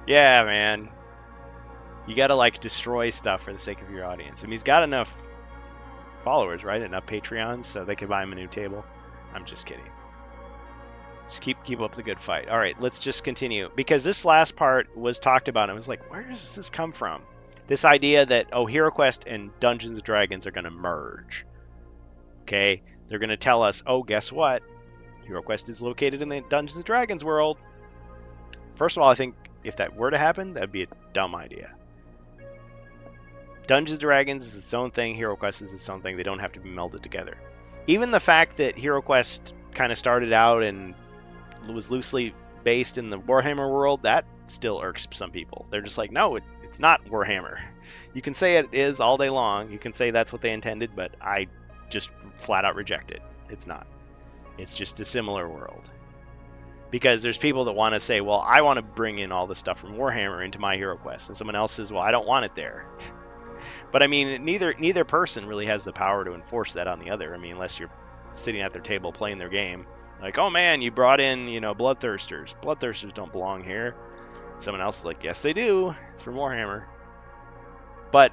Yeah, man. You gotta, like, destroy stuff for the sake of your audience. I mean, he's got enough followers, right? Enough Patreons, so they could buy him a new table. I'm just kidding. Just keep up the good fight. All right, let's just continue. Because this last part was talked about, and I was like, where does this come from? This idea that, oh, HeroQuest and Dungeons & Dragons are going to merge. Okay? They're going to tell us, oh, guess what? HeroQuest is located in the Dungeons & Dragons world. First of all, I think if that were to happen, that'd be a dumb idea. Dungeons & Dragons is its own thing. HeroQuest is its own thing. They don't have to be melded together. Even the fact that HeroQuest kind of started out and was loosely based in the Warhammer world, that still irks some people. They're just like, no, it's not Warhammer. You can say it is all day long. You can say that's what they intended, but I just flat out reject it. It's not. It's just a similar world. Because there's people that want to say, well, I want to bring in all the stuff from Warhammer into my HeroQuest, and someone else says, well, I don't want it there. But I mean, neither person really has the power to enforce that on the other. I mean, unless you're sitting at their table playing their game. Like, oh man, you brought in, Bloodthirsters. Bloodthirsters don't belong here. Someone else is like, yes, they do. It's for Warhammer. But,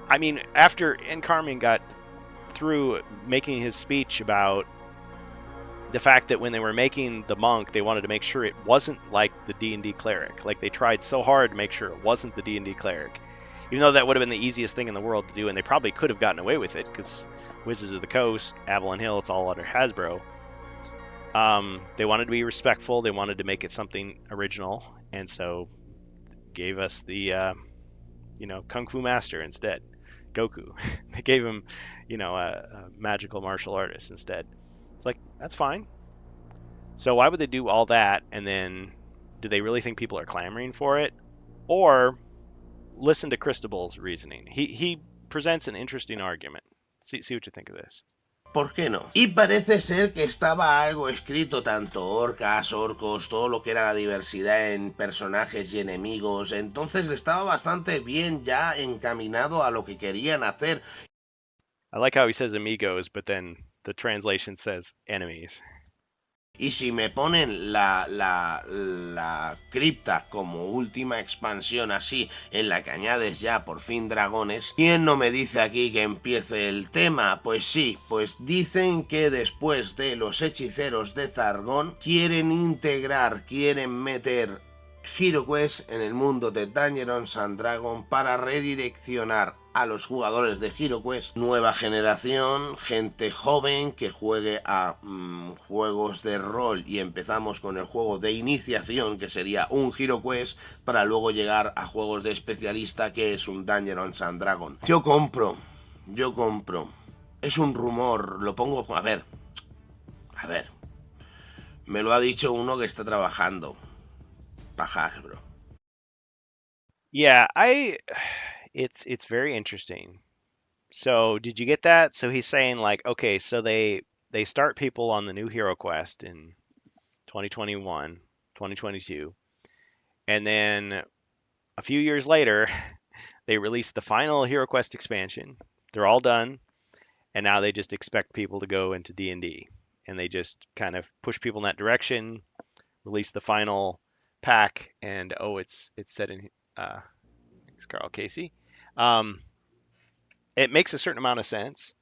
I mean, after Carmine got through making his speech about the fact that when they were making the monk, they wanted to make sure it wasn't like the D&D cleric. Like, they tried so hard to make sure it wasn't the D&D cleric. Even though that would have been the easiest thing in the world to do, and they probably could have gotten away with it, because Wizards of the Coast, Avalon Hill, it's all under Hasbro. They wanted to be respectful. They wanted to make it something original, and so gave us the, Kung Fu Master instead, Goku. They gave him, a magical martial artist instead. It's like, that's fine. So why would they do all that, and then do they really think people are clamoring for it? Or listen to Cristobal's reasoning. He presents an interesting argument. See what you think of this. ¿Por qué no? Y parece ser que estaba algo escrito, tanto orcas, orcos, todo lo que era la diversidad en personajes y enemigos, entonces estaba bastante bien ya encaminado a lo que querían hacer. I like how he says amigos, but then the translation says enemies. Y si me ponen la cripta como última expansión así, en la que añades ya por fin dragones, ¿quién no me dice aquí que empiece el tema? Pues sí, pues dicen que después de los hechiceros de Zargón quieren meter HeroQuest en el mundo de Dungeons and Dragons para redireccionar a los jugadores de HeroQuest, nueva generación, gente joven que juegue a juegos de rol, y empezamos con el juego de iniciación, que sería un HeroQuest, para luego llegar a juegos de especialista, que es un Dungeons and Dragons. Yo compro. Es un rumor, lo pongo... A ver. Me lo ha dicho uno que está trabajando. Hasbro. Yeah, it's very interesting. So did you get that? So he's saying, like, okay, so they start people on the new HeroQuest in 2021, 2022, and then a few years later they release the final HeroQuest expansion. They're all done, and now they just expect people to go into D&D, and they just kind of push people in that direction, release the final pack, and it's set in it's Carl Casey. It makes a certain amount of sense,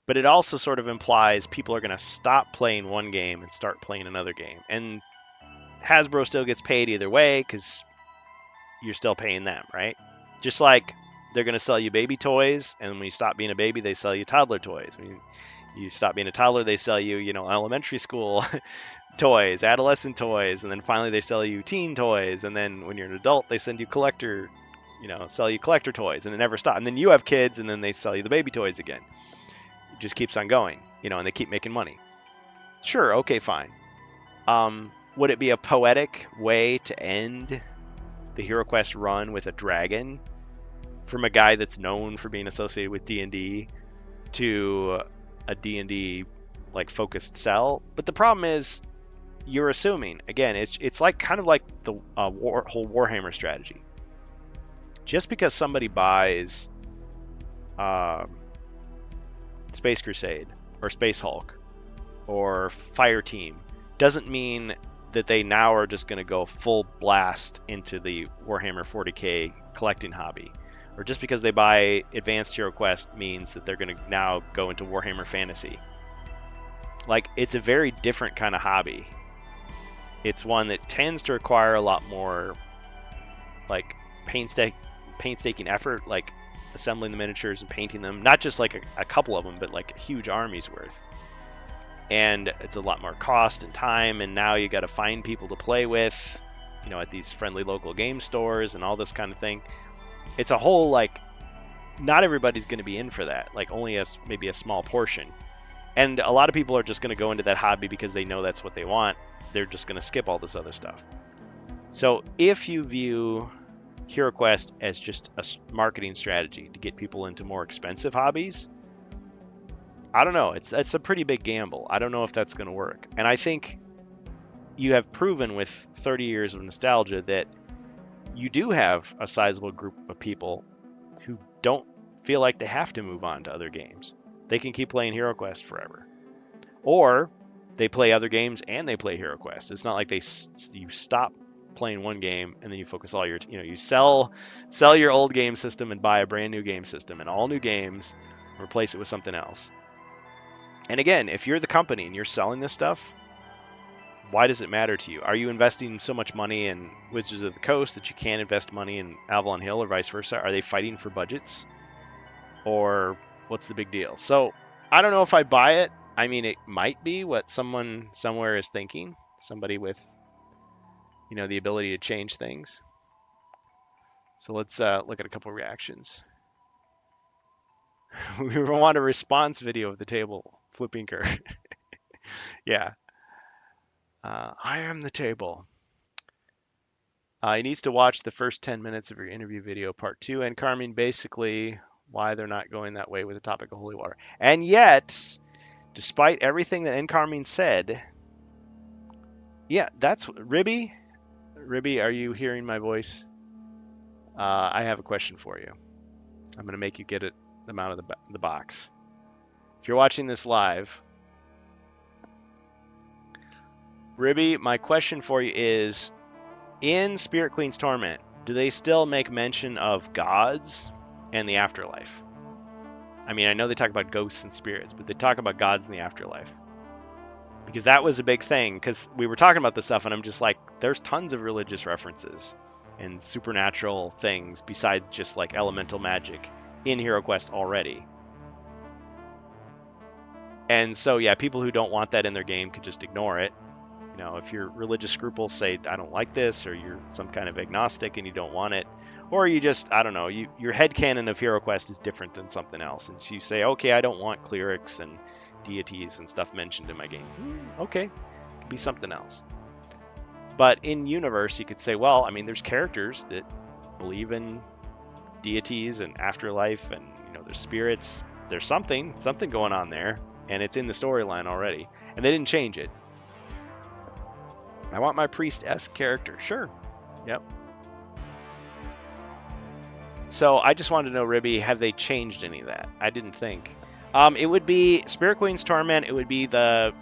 but it also sort of implies people are going to stop playing one game and start playing another game, and Hasbro still gets paid either way because you're still paying them, right? Just like they're going to sell you baby toys, and when you stop being a baby, they sell you toddler toys. When you stop being a toddler, they sell you, elementary school toys, adolescent toys, and then finally they sell you teen toys, and then when you're an adult, they sell you collector toys, and it never stops. And then you have kids, and then they sell you the baby toys again. It just keeps on going, and they keep making money. Sure, okay, fine. Would it be a poetic way to end the HeroQuest run with a dragon from a guy that's known for being associated with D&D to a D&D like focused sell? But the problem is, you're assuming, again, it's like kind of like the whole Warhammer strategy. Just because somebody buys Space Crusade or Space Hulk or Fire Team doesn't mean that they now are just going to go full blast into the Warhammer 40k collecting hobby. Or just because they buy Advanced HeroQuest means that they're going to now go into Warhammer Fantasy. Like, it's a very different kind of hobby. It's one that tends to require a lot more like painstaking effort, like assembling the miniatures and painting them, not just like a couple of them, but like a huge army's worth. And it's a lot more cost and time, and now you got to find people to play with, at these friendly local game stores and all this kind of thing. It's a whole, like, not everybody's going to be in for that, like only maybe a small portion. And a lot of people are just going to go into that hobby because they know that's what they want. They're just going to skip all this other stuff. So if you view HeroQuest as just a marketing strategy to get people into more expensive hobbies, I don't know. It's a pretty big gamble. I don't know if that's going to work. And I think you have proven with 30 years of nostalgia that you do have a sizable group of people who don't feel like they have to move on to other games. They can keep playing HeroQuest forever. Or they play other games and they play HeroQuest. It's not like you stop playing one game and then you focus all your, you sell your old game system and buy a brand new game system and all new games, replace it with something else. And again, if you're the company and you're selling this stuff, why does it matter to you? Are you investing so much money in Wizards of the Coast that you can't invest money in Avalon Hill or vice versa? Are they fighting for budgets? Or what's the big deal? So I don't know if I buy it. I mean, it might be what someone somewhere is thinking. Somebody with, the ability to change things. So let's look at a couple reactions. We want a response video of the table flipping Kurt. Yeah. I am the table. He needs to watch the first 10 minutes of your interview video, part 2, and Carmine basically why they're not going that way with the topic of holy water. And yet, despite everything that Carmine said, yeah, that's Ribby. Ribby, are you hearing my voice? I have a question for you. I'm going to make you get them out of the box. If you're watching this live, Ribby, my question for you is, in Spirit Queen's Torment, do they still make mention of gods and the afterlife? I mean, I know they talk about ghosts and spirits, but they talk about gods in the afterlife. Because that was a big thing, because we were talking about this stuff, and I'm just like, there's tons of religious references and supernatural things besides just like elemental magic in HeroQuest already. And so, yeah, people who don't want that in their game could just ignore it. If your religious scruples say, I don't like this, or you're some kind of agnostic and you don't want it, or you just, I don't know, your headcanon of HeroQuest is different than something else. And so you say, okay, I don't want clerics and deities and stuff mentioned in my game. Okay, it could be something else. But in universe, you could say, well, I mean, there's characters that believe in deities and afterlife, and there's spirits. There's something going on there, and it's in the storyline already, and they didn't change it. I want my priest-esque character. Sure. Yep. So I just wanted to know, Ribby, have they changed any of that? I didn't think. It would be Spirit Queen's Torment. It would be the,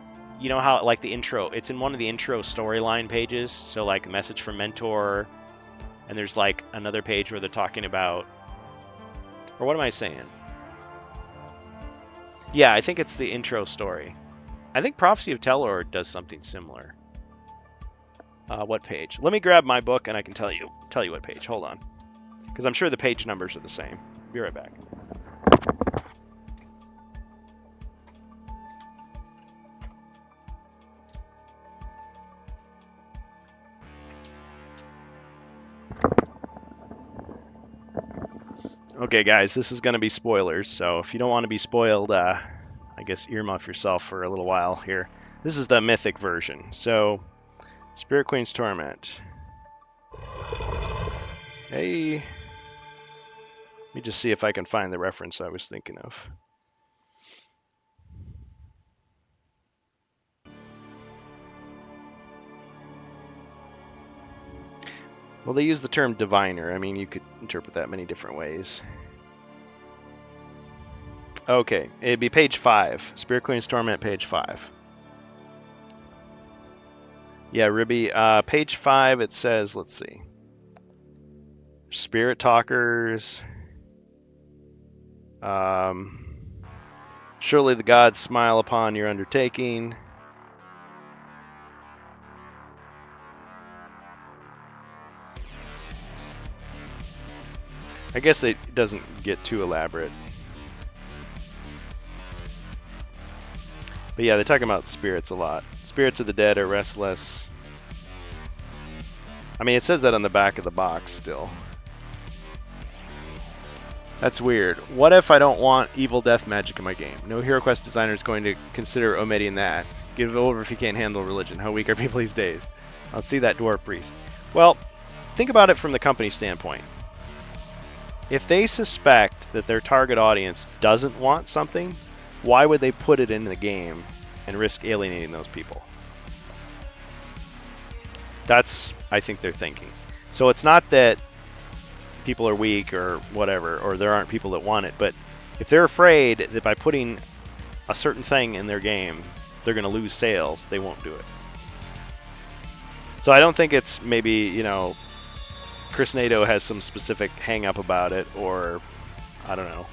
how like the intro. It's in one of the intro storyline pages. So like a message from Mentor, and there's like another page where they're talking about, or what am I saying? Yeah, I think it's the intro story. I think Prophecy of Telor does something similar. What page? Let me grab my book and I can tell you what page. Hold on, because I'm sure the page numbers are the same. Be right back. Okay, guys, this is going to be spoilers, so if you don't want to be spoiled, I guess earmuff yourself for a little while here. This is the mythic version. So, Spirit Queen's Torment. Hey. Let me just see if I can find the reference I was thinking of. Well, they use the term diviner. I mean, you could interpret that many different ways. Okay, it'd be page 5. Spirit Queen's Torment, page 5. Yeah, Ribby, page 5, it says, let's see. Spirit Talkers. Surely the gods smile upon your undertaking. I guess it doesn't get too elaborate. But yeah, they're talking about spirits a lot. Spirits of the dead are restless. I mean, it says that on the back of the box still. That's weird. What if I don't want evil death magic in my game? No HeroQuest designer is going to consider omitting that. Give it over if you can't handle religion. How weak are people these days? I'll see that dwarf priest. Well, think about it from the company standpoint. If they suspect that their target audience doesn't want something, why would they put it in the game and risk alienating those people? That's, I think, they're thinking. So it's not that people are weak or whatever, or there aren't people that want it, but if they're afraid that by putting a certain thing in their game, they're going to lose sales, they won't do it. So I don't think it's maybe, you know, Chris Nato has some specific hang up about it, or I don't know.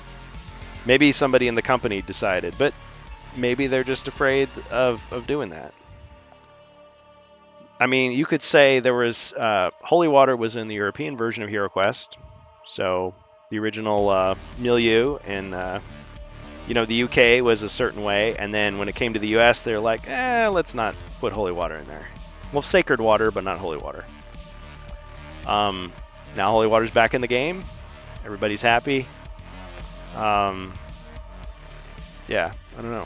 Maybe somebody in the company decided, but maybe they're just afraid of doing that. I mean, you could say there was Holy Water was in the European version of HeroQuest, so the original milieu in you know, the UK was a certain way, and then when it came to the US, they're like, let's not put Holy Water in there. Well, Sacred Water, but not Holy Water. Now Holy Water's back in the game. Everybody's happy. Yeah, I don't know.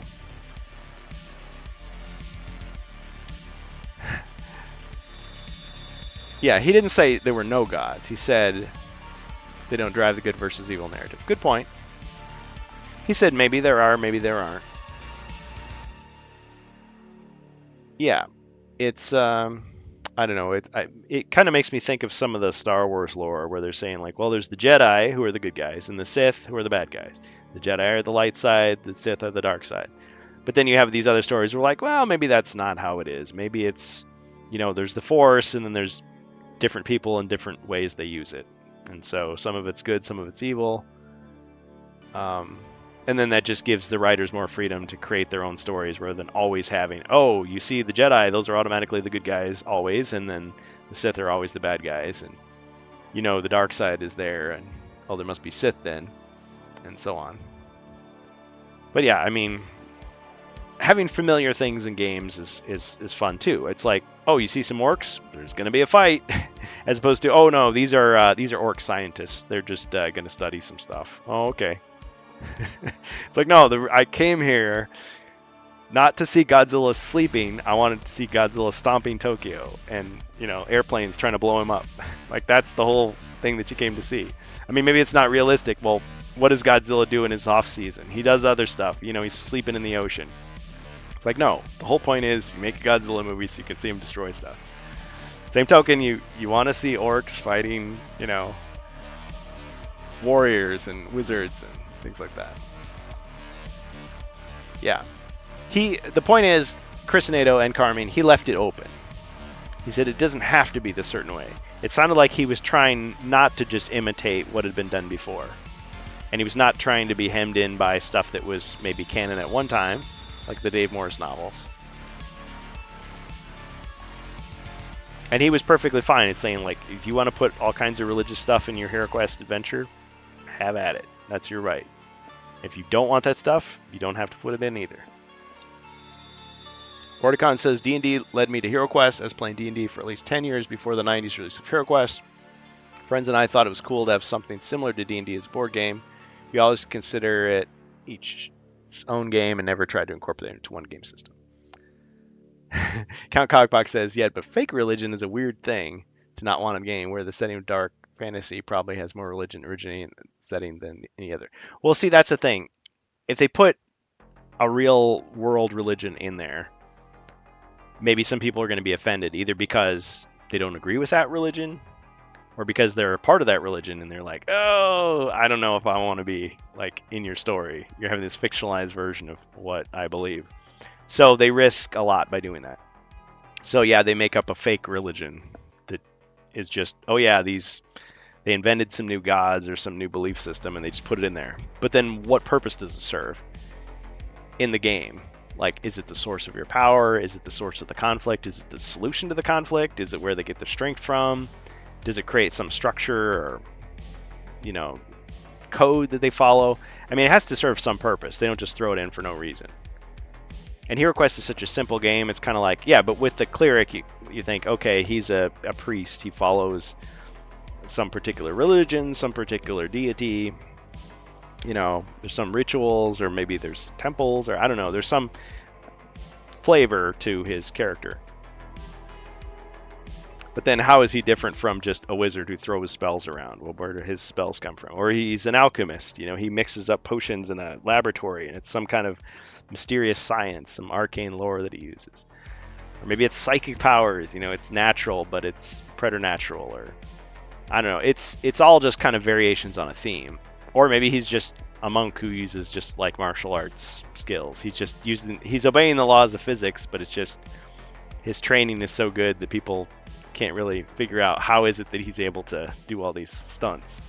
Yeah, he didn't say there were no gods. He said they don't drive the good versus evil narrative. Good point. He said maybe there are, maybe there aren't. Yeah, it's I don't know. It kind of makes me think of some of the Star Wars lore where they're saying like, well, there's the Jedi who are the good guys and the Sith who are the bad guys. The Jedi are the light side, the Sith are the dark side. But then you have these other stories where like, well, maybe that's not how it is. Maybe it's, you know, there's the Force and then there's different people and different ways they use it. And so some of it's good, some of it's evil. And then that just gives the writers more freedom to create their own stories rather than always having, oh, you see the Jedi, those are automatically the good guys always, and then the Sith are always the bad guys, and you know the dark side is there, and oh, there must be Sith then, and so on. But yeah, I mean, having familiar things in games is fun too. It's like, oh, you see some orcs, there's gonna be a fight, as opposed to, oh no, these are orc scientists, they're just gonna study some stuff. Oh, okay. It's like, no, I came here not to see Godzilla sleeping. I wanted to see Godzilla stomping Tokyo and, you know, airplanes trying to blow him up. Like, that's the whole thing that you came to see. I mean, maybe it's not realistic. Well, what does Godzilla do in his off season? He does other stuff. You know, he's sleeping in the ocean. It's like, no, the whole point is you make a Godzilla movie so you can see him destroy stuff. Same token, you want to see orcs fighting, you know, warriors and wizards and things like that. Yeah. The point is, Chris Nato and Carmine, he left it open. He said it doesn't have to be this certain way. It sounded like he was trying not to just imitate what had been done before. And he was not trying to be hemmed in by stuff that was maybe canon at one time, like the Dave Morris novels. And he was perfectly fine. It's saying, like, if you want to put all kinds of religious stuff in your HeroQuest adventure, have at it. That's your right. If you don't want that stuff, you don't have to put it in either. Borticon says, D&D led me to HeroQuest. I was playing D&D for at least 10 years before the 90s release of HeroQuest. Friends and I thought it was cool to have something similar to D&D as a board game. We always consider it each its own game and never tried to incorporate it into one game system. Count Cogbox says, yeah, but fake religion is a weird thing to not want a game where the setting of dark fantasy probably has more religion originating in the setting than any other. Well, see, that's the thing. If they put a real world religion in there, maybe some people are going to be offended, either because they don't agree with that religion or because they're a part of that religion and they're like, oh, I don't know if I want to be like in your story. You're having this fictionalized version of what I believe. So they risk a lot by doing that. So yeah, they make up a fake religion that is just, oh yeah, they invented some new gods or some new belief system and they just put it in there. But then what purpose does it serve in the game? Like, is it the source of your power? Is it the source of the conflict? Is it the solution to the conflict? Is it where they get their strength from? Does it create some structure or, you know, code that they follow? I mean, it has to serve some purpose. They don't just throw it in for no reason. And HeroQuest is such a simple game. It's kind of like, yeah, but with the cleric, you think, okay, he's a priest. He follows some particular religion, some particular deity. You know, there's some rituals, or maybe there's temples, or I don't know. There's some flavor to his character. But then how is he different from just a wizard who throws spells around? Well, where do his spells come from? Or he's an alchemist. You know, he mixes up potions in a laboratory, and it's some kind of mysterious science, some arcane lore that he uses. Or maybe it's psychic powers. You know, it's natural, but it's preternatural. Or I don't know. It's all just kind of variations on a theme. Or maybe he's just a monk who uses just like martial arts skills. He's obeying the laws of physics, but it's just his training is so good that people can't really figure out how is it that he's able to do all these stunts.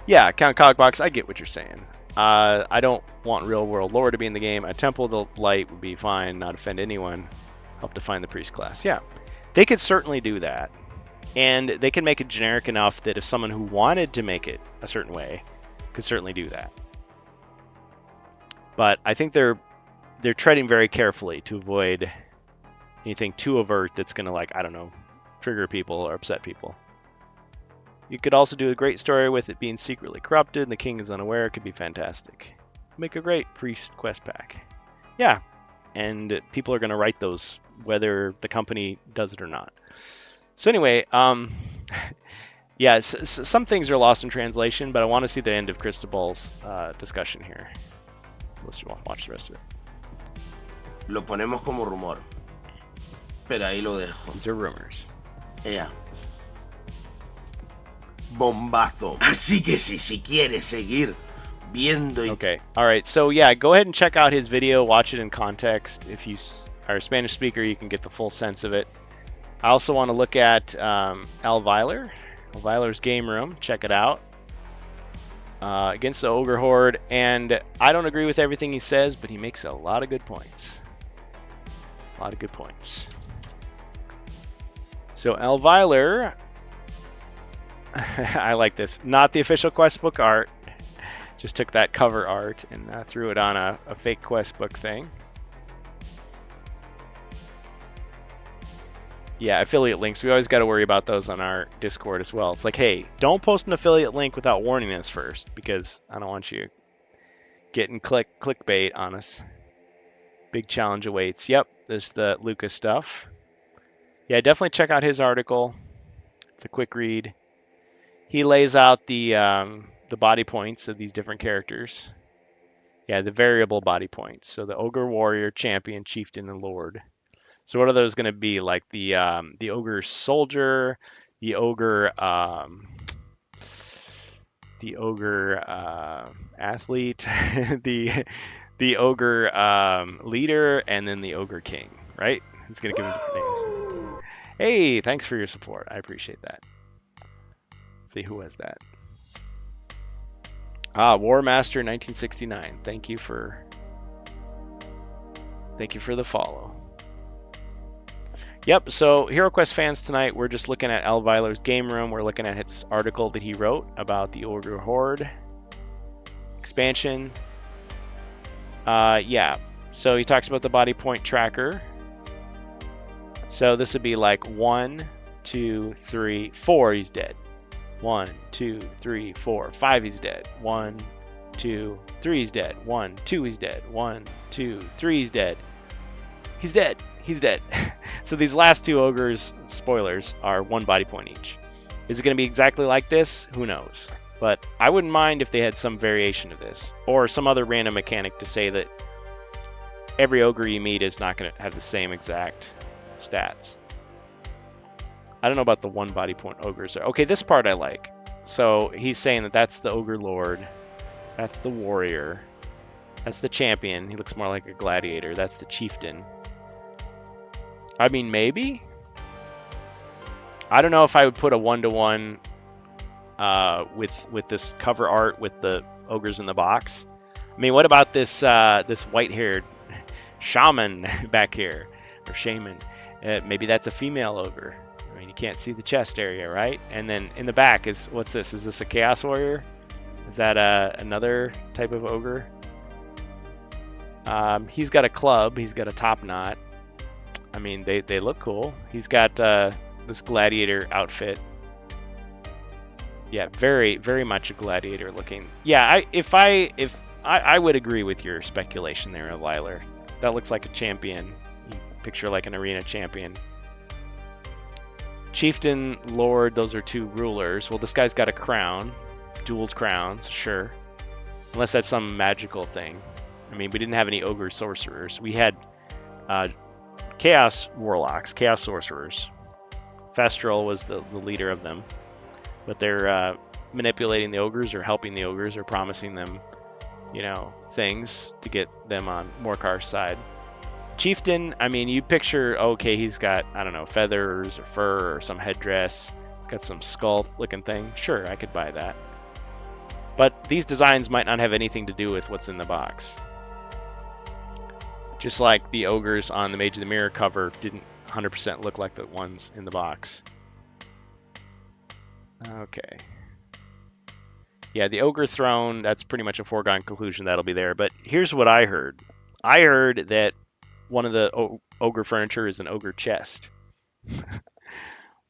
Yeah, Count Cogbox, I get what you're saying. I don't want real world lore to be in the game. A Temple of Light would be fine, not offend anyone. Help define the priest class. Yeah, they could certainly do that. And they can make it generic enough that if someone who wanted to make it a certain way could certainly do that. But I think they're treading very carefully to avoid anything too overt that's going to, like, I don't know, trigger people or upset people. You could also do a great story with it being secretly corrupted and the king is unaware. It could be fantastic. Make a great priest quest pack. Yeah, and people are going to write those whether the company does it or not. So anyway, yeah, some things are lost in translation, but I want to see the end of Cristobal's discussion here. Let's watch the rest of it. Lo ponemos como rumor, pero ahí lo dejo. These are rumors. Yeah. Bombazo. Así que si quieres seguir viendo. Okay. All right. So yeah, go ahead and check out his video. Watch it in context. If you are a Spanish speaker, you can get the full sense of it. I also want to look at Elvyler. Elvyler's Game Room. Check it out. Against the Ogre Horde. And I don't agree with everything he says, but he makes a lot of good points. A lot of good points. So Elvyler, I like this. Not the official quest book art. Just took that cover art and threw it on a fake quest book thing. Yeah, affiliate links. We always got to worry about those on our Discord as well. It's like, hey, don't post an affiliate link without warning us first, because I don't want you getting clickbait on us. Big challenge awaits. Yep, there's the Lucas stuff. Yeah, definitely check out his article. It's a quick read. He lays out the body points of these different characters. Yeah, the variable body points. So the Ogre, Warrior, Champion, Chieftain, and Lord. So what are those going to be? Like the Ogre Soldier, the Ogre Athlete, the Ogre Leader, and then the Ogre King, right? It's going to give them different names. Hey, thanks for your support. I appreciate that. Let's see who has that. War Master 1969. Thank you for the follow. Yep, so HeroQuest fans, tonight we're just looking at Elvyler's Game Room. We're looking at his article that he wrote about the Ogre Horde expansion. Yeah, so he talks about the body point tracker. So this would be like 1, 2, 3, 4, he's dead. 1, 2, 3, 4, 5, he's dead. 1, 2, 3, he's dead. 1, 2, he's dead. 1, 2, 3, he's dead. He's dead. He's dead. So these last two ogres, spoilers, are 1 body point each. Is it going to be exactly like this? Who knows? But I wouldn't mind if they had some variation of this, or some other random mechanic to say that every ogre you meet is not going to have the same exact stats. I don't know about the 1 body point ogres. Okay, this part I like. So he's saying that that's the Ogre Lord, that's the Warrior, that's the Champion. He looks more like a gladiator. That's the Chieftain. I mean, maybe. I don't know if I would put a 1-to-1 with this cover art with the ogres in the box. I mean, what about this this white-haired shaman back here, or shaman? Maybe that's a female ogre. I mean, you can't see the chest area, right? And then in the back is, what's this? Is this a Chaos Warrior? Is that another type of ogre? He's got a club. He's got a top knot. I mean, they look cool. He's got this gladiator outfit. Yeah, very, very much a gladiator looking. Yeah, I would agree with your speculation there, Elvyler. That looks like a champion. You picture like an arena champion. Chieftain, Lord, those are 2 rulers. Well, this guy's got a crown. Dual crowns, sure. Unless that's some magical thing. I mean, we didn't have any ogre sorcerers. We had Chaos Warlocks, Chaos Sorcerers. Thestral was the leader of them. But they're manipulating the ogres or helping the ogres or promising them, things to get them on Morkar's side. Chieftain, I mean, you picture, okay, he's got, I don't know, feathers or fur or some headdress. He's got some skull-looking thing. Sure, I could buy that. But these designs might not have anything to do with what's in the box. Just like the ogres on the Mage of the Mirror cover didn't 100% look like the ones in the box. Okay. Yeah, the Ogre Throne, that's pretty much a foregone conclusion that'll be there. But here's what I heard. I heard that one of the ogre furniture is an ogre chest.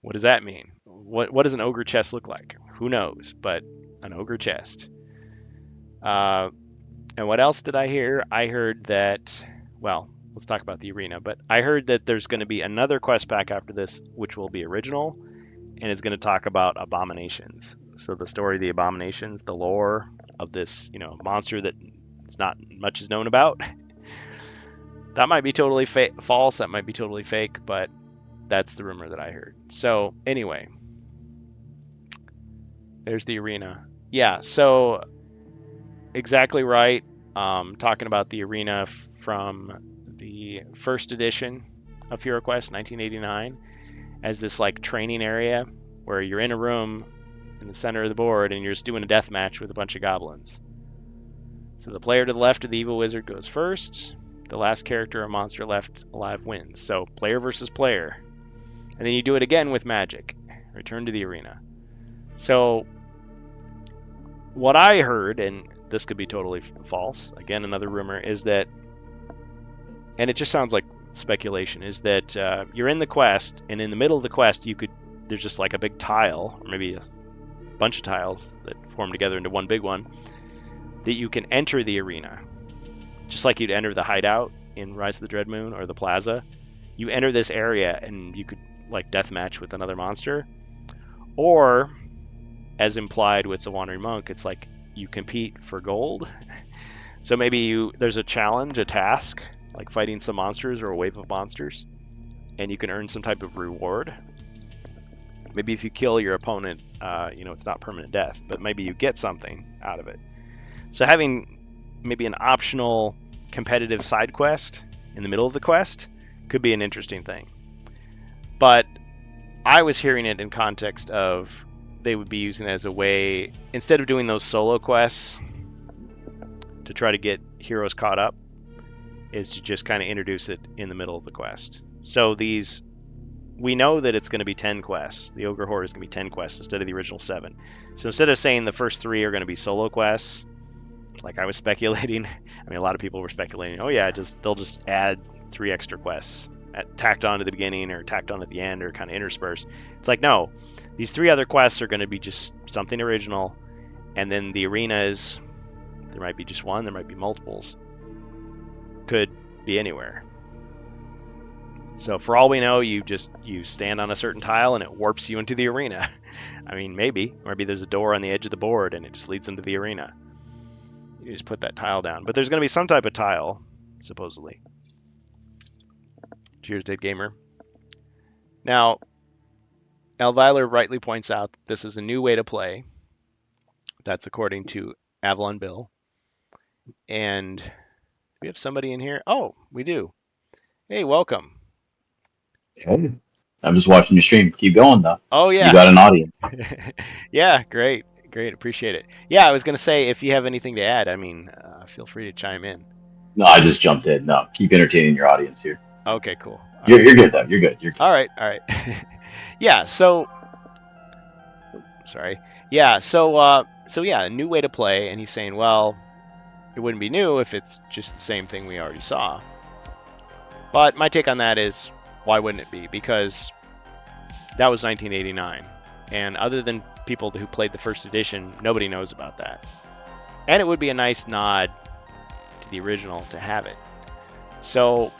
What does that mean? What does an ogre chest look like? Who knows? But an ogre chest. And what else did I hear? I heard that, well, let's talk about the arena. But I heard that there's going to be another quest pack after this, which will be original, and is going to talk about abominations. So the story of the abominations, the lore of this, monster that it's not much is known about. That might be totally false. That might be totally fake, but that's the rumor that I heard. So anyway, there's the arena. Yeah, so exactly right. Talking about the arena from the first edition of HeroQuest 1989 as this like training area where you're in a room in the center of the board and you're just doing a death match with a bunch of goblins. So the player to the left of the evil wizard goes first. The last character or monster left alive wins. So player versus player. And then you do it again with magic. Return to the arena. So what I heard, and this could be totally false, again another rumor, is that, and it just sounds like speculation, is that you're in the quest, and in the middle of the quest there's just like a big tile, or maybe a bunch of tiles that form together into one big one, that you can enter the arena. Just like you'd enter the hideout in Rise of the Dread Moon or the plaza. You enter this area and you could like deathmatch with another monster. Or, as implied with the Wandering Monk, it's like you compete for gold. So maybe there's a challenge, a task, like fighting some monsters or a wave of monsters, and you can earn some type of reward. Maybe if you kill your opponent, it's not permanent death, but maybe you get something out of it. So having maybe an optional competitive side quest in the middle of the quest could be an interesting thing. But I was hearing it in context of they would be using it as a way, instead of doing those solo quests to try to get heroes caught up, is to just kind of introduce it in the middle of the quest. So we know that it's going to be 10 quests. The Ogre Horde is going to be 10 quests instead of the original 7. So instead of saying the first 3 are going to be solo quests, like I was speculating, I mean, a lot of people were speculating, oh yeah, they'll just add 3 extra quests tacked on at the beginning or tacked on at the end or kind of interspersed. It's like, no, these 3 other quests are going to be just something original, and then the arenas, there might be just one, there might be multiples, could be anywhere. So for all we know, you stand on a certain tile and it warps you into the arena. I mean, maybe there's a door on the edge of the board and it just leads into the arena. You just put that tile down. But there's going to be some type of tile, supposedly. Cheers, Dead Gamer. Now, Elviler rightly points out that this is a new way to play. That's according to Avalon Bill. And do we have somebody in here? Oh, we do. Hey, welcome. Hey, I'm just watching your stream. Keep going, though. Oh, yeah. You got an audience. Yeah, great. Appreciate it. Yeah, I was going to say, if you have anything to add, I mean, feel free to chime in. No, I just jumped in. No, keep entertaining your audience here. Okay, cool. You're good, though. You're good. All right. Yeah, so... Sorry. Yeah, so yeah, a new way to play, and he's saying, well, it wouldn't be new if it's just the same thing we already saw. But my take on that is, why wouldn't it be? Because that was 1989, and other than people who played the first edition, nobody knows about that. And it would be a nice nod to the original to have it. So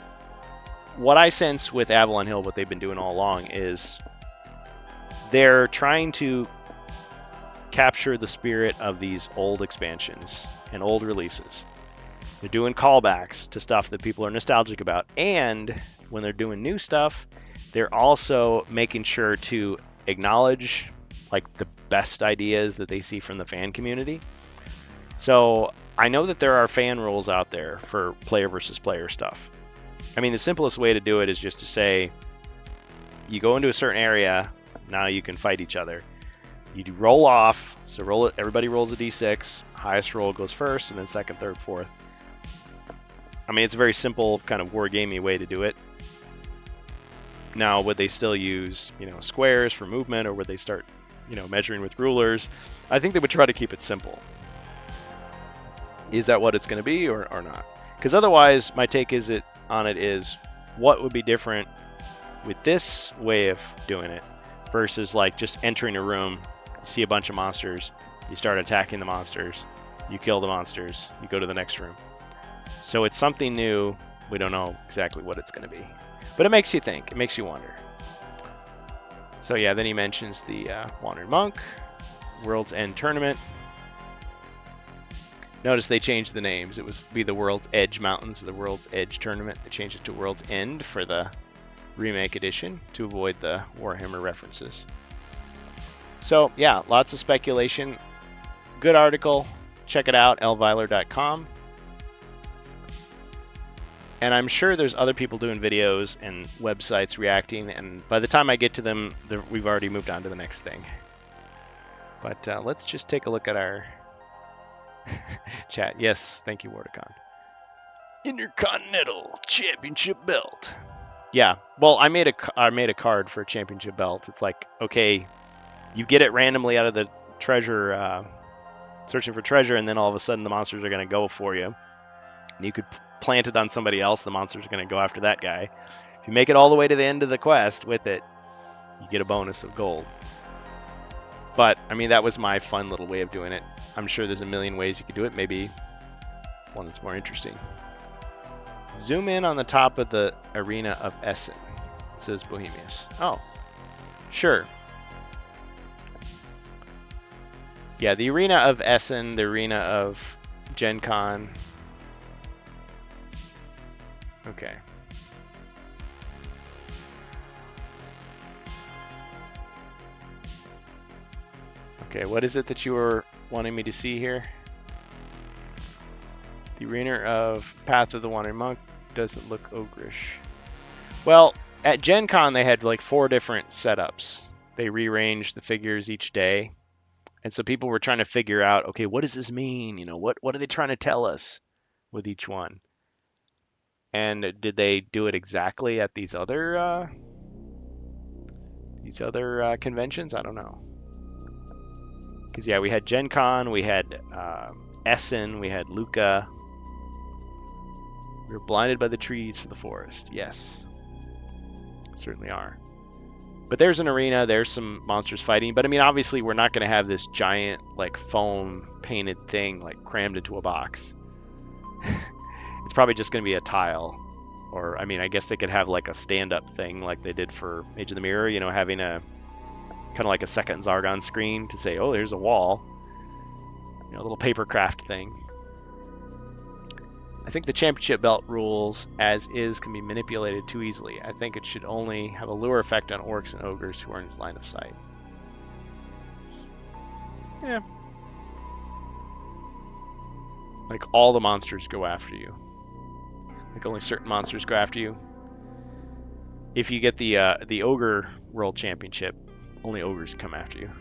what I sense with Avalon Hill, what they've been doing all along, is they're trying to capture the spirit of these old expansions and old releases. They're doing callbacks to stuff that people are nostalgic about, and when they're doing new stuff, they're also making sure to acknowledge like the best ideas that they see from the fan community. So I know that there are fan rules out there for player versus player stuff. I mean, the simplest way to do it is just to say, you go into a certain area, now you can fight each other. You do roll off, so roll it. Everybody rolls a d6. Highest roll goes first, and then second, third, fourth. I mean, it's a very simple kind of wargamey way to do it. Now, would they still use, squares for movement, or would they start, measuring with rulers? I think they would try to keep it simple. Is that what it's going to be, or not? Because otherwise, my take on it is, what would be different with this way of doing it versus like just entering a room, you see a bunch of monsters, you start attacking the monsters, you kill the monsters, you go to the next room. So it's something new. We don't know exactly what it's going to be. But it makes you think. It makes you wonder. So yeah, then he mentions the Wandering Monk, World's End Tournament. Notice they changed the names. It would be the World's Edge Mountains, the World's Edge Tournament. They changed it to World's End for the remake edition to avoid the Warhammer references. So yeah, lots of speculation. Good article. Check it out, elviler.com. And I'm sure there's other people doing videos and websites reacting, and by the time I get to them, we've already moved on to the next thing. But let's just take a look at our chat. Yes, thank you, Wardicon. Intercontinental Championship belt. Yeah, well, I made a card for a championship belt. It's like, okay, you get it randomly out of the treasure, searching for treasure, and then all of a sudden the monsters are going to go for you. And you could plant it on somebody else, the monster's going to go after that guy. If you make it all the way to the end of the quest with it, you get a bonus of gold. But, I mean, that was my fun little way of doing it. I'm sure there's a million ways you could do it. Maybe one that's more interesting. Zoom in on the top of the Arena of Essen, says Bohemius. Oh, sure. Yeah, the Arena of Essen, the Arena of Gen Con. Okay. Okay, what is it that you were wanting me to see here? The Arena of Path of the Wandering Monk doesn't look ogreish. Well, at Gen Con they had like 4 different setups. They rearranged the figures each day. And so people were trying to figure out, okay, what does this mean? What are they trying to tell us with each one? And did they do it exactly at these other conventions? I don't know. Because yeah, we had Gen Con, we had Essen, we had Lucca. We were blinded by the trees for the forest. Yes, certainly are. But there's an arena, there's some monsters fighting. But I mean, obviously, we're not going to have this giant like foam painted thing like crammed into a box. It's probably just going to be a tile. Or, I mean, I guess they could have like a stand-up thing like they did for Age of the Mirror, having a kind of like a second Zargon screen to say, oh, there's a wall. A little paper craft thing. I think the championship belt rules as is can be manipulated too easily. I think it should only have a lure effect on orcs and ogres who are in its line of sight. Yeah. Like all the monsters go after you. Like only certain monsters go after you. If you get the Ogre World Championship, only ogres come after you.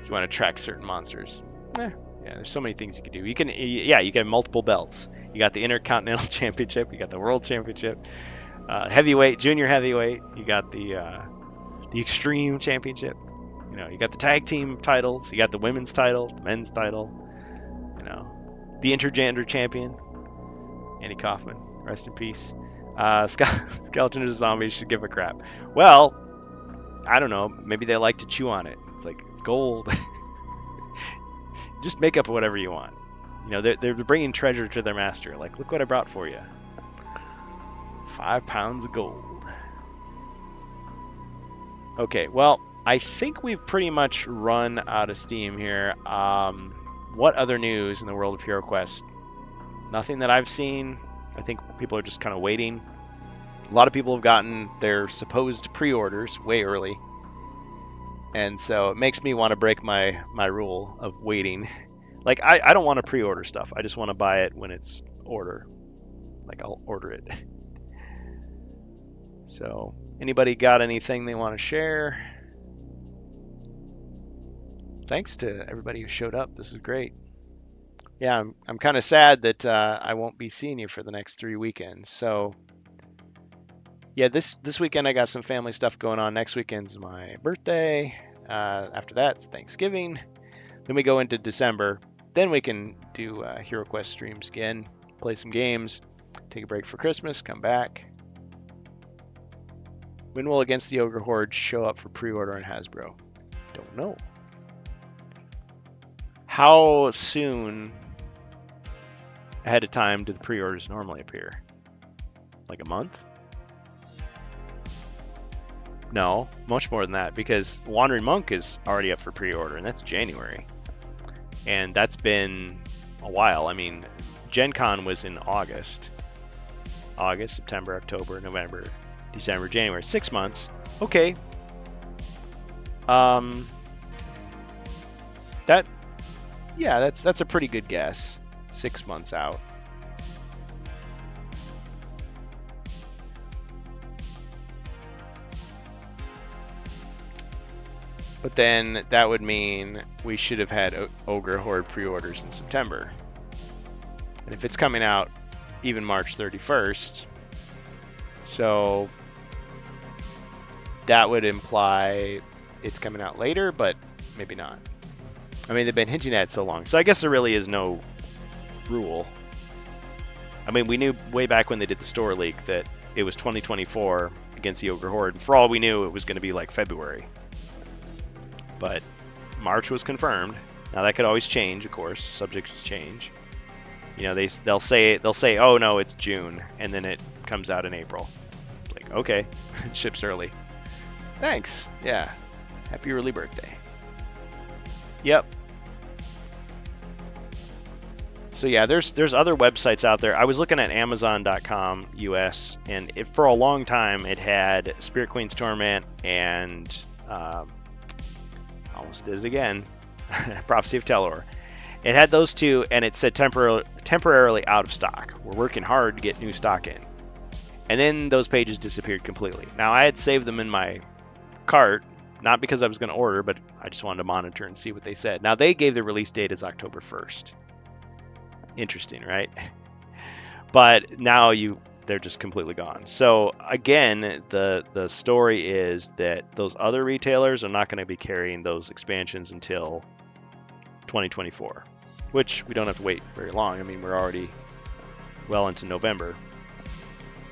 If you want to track certain monsters. Yeah, there's so many things you can do. You can have multiple belts. You got the Intercontinental Championship, you got the World Championship, heavyweight, junior heavyweight, you got the Extreme Championship. You got the tag team titles, you got the women's title, the men's title, the intergender champion. Andy Kaufman, rest in peace. Skeleton of Zombies should give a crap. Well, I don't know. Maybe they like to chew on it. It's like, it's gold. Just make up whatever you want. They're bringing treasure to their master. Like, look what I brought for you. 5 pounds of gold. Okay, well, I think we've pretty much run out of steam here. What other news in the world of HeroQuest? Nothing that I've seen. I think people are just kind of waiting. A lot of people have gotten their supposed pre-orders way early. And so it makes me want to break my rule of waiting. Like, I don't want to pre-order stuff. I just want to buy it when it's order. Like, I'll order it. So, anybody got anything they want to share? Thanks to everybody who showed up. This is great. Yeah, I'm kind of sad that I won't be seeing you for the next 3 weekends. So, yeah, this weekend I got some family stuff going on. Next weekend's my birthday. After that, it's Thanksgiving. Then we go into December. Then we can do HeroQuest streams again, play some games, take a break for Christmas, come back. When will Against the Ogre Horde show up for pre-order on Hasbro? Don't know. How soon ahead of time do the pre-orders normally appear? Like a month? No, much more than that, because Wandering Monk is already up for pre-order, and that's January. And that's been a while. I mean, Gen Con was in August. August, September, October, November, December, January. 6 months. Okay. That's a pretty good guess. 6 months out. But then that would mean we should have had Ogre Horde pre-orders in September. And if it's coming out even March 31st, so that would imply it's coming out later, but maybe not. I mean, they've been hinting at it so long. So I guess there really is no rule. I mean, we knew way back when they did the store leak that it was 2024 Against the Ogre Horde. For all we knew, it was going to be like February. But March was confirmed. Now that could always change, of course, subject to change. You know, they'll say, oh no, it's June, and then it comes out in April. Like, okay, ships early. Thanks. Yeah. Happy early birthday. Yep. So yeah, there's other websites out there. I was looking at Amazon.com US, and for a long time it had Spirit Queen's Torment and almost did it again. Prophecy of Telor. It had those two, and it said temporarily out of stock. We're working hard to get new stock in. And then those pages disappeared completely. Now, I had saved them in my cart, not because I was going to order, but I just wanted to monitor and see what they said. Now, they gave the release date as October 1st. Interesting, right? But now they're just completely gone. So again, the story is that those other retailers are not going to be carrying those expansions until 2024, which we don't have to wait very long. I mean, we're already well into November.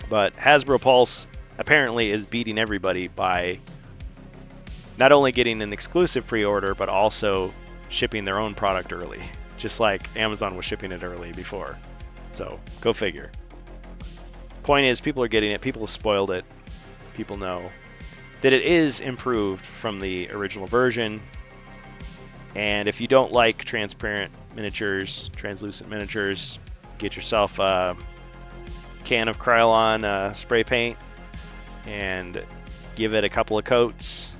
But Hasbro Pulse apparently is beating everybody by not only getting an exclusive pre-order, but also shipping their own product early, just like Amazon was shipping it early before. So go figure. Point is, people are getting it. People have spoiled it. People know that it is improved from the original version. And if you don't like transparent miniatures, translucent miniatures, get yourself a can of Krylon spray paint and give it a couple of coats.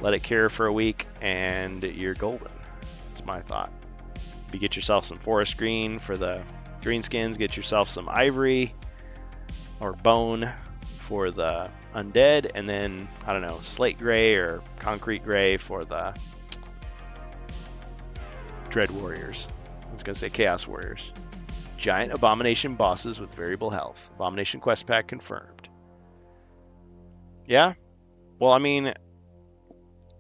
Let it cure for a week, and you're golden. That's my thought. If you get yourself some forest green for the greenskins, get yourself some ivory or bone for the undead, and then, I don't know, slate gray or concrete gray for the Dread Warriors. I was going to say Chaos Warriors. Giant Abomination bosses with variable health. Abomination quest pack confirmed. Yeah? Well, I mean,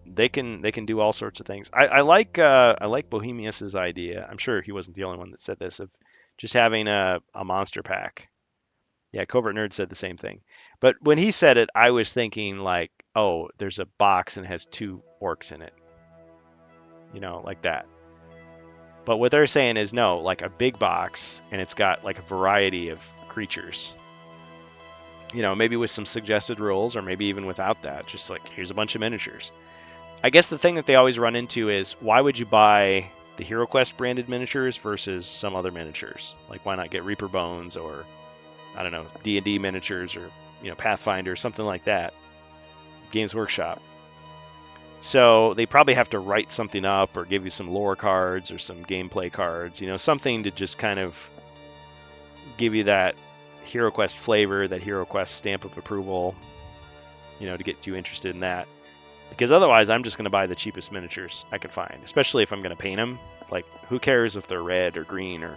they can do all sorts of things. I like Bohemius's idea. I'm sure he wasn't the only one that said this, of just having a monster pack. Yeah, Covert Nerd said the same thing. But when he said it, I was thinking like, oh, there's a box and it has 2 orcs in it. You know, like that. But what they're saying is no, like a big box, and it's got like a variety of creatures. You know, maybe with some suggested rules, or maybe even without that. Just like, here's a bunch of miniatures. I guess the thing that they always run into is, why would you buy the HeroQuest branded miniatures versus some other miniatures? Like, why not get Reaper Bones, or I don't know, D&D miniatures, or, you know, Pathfinder, something like that. Games Workshop. So they probably have to write something up or give you some lore cards or some gameplay cards, you know, something to just kind of give you that HeroQuest flavor, that HeroQuest stamp of approval, you know, to get you interested in that. Because otherwise, I'm just going to buy the cheapest miniatures I can find, especially if I'm going to paint them. Like, who cares if they're red or green or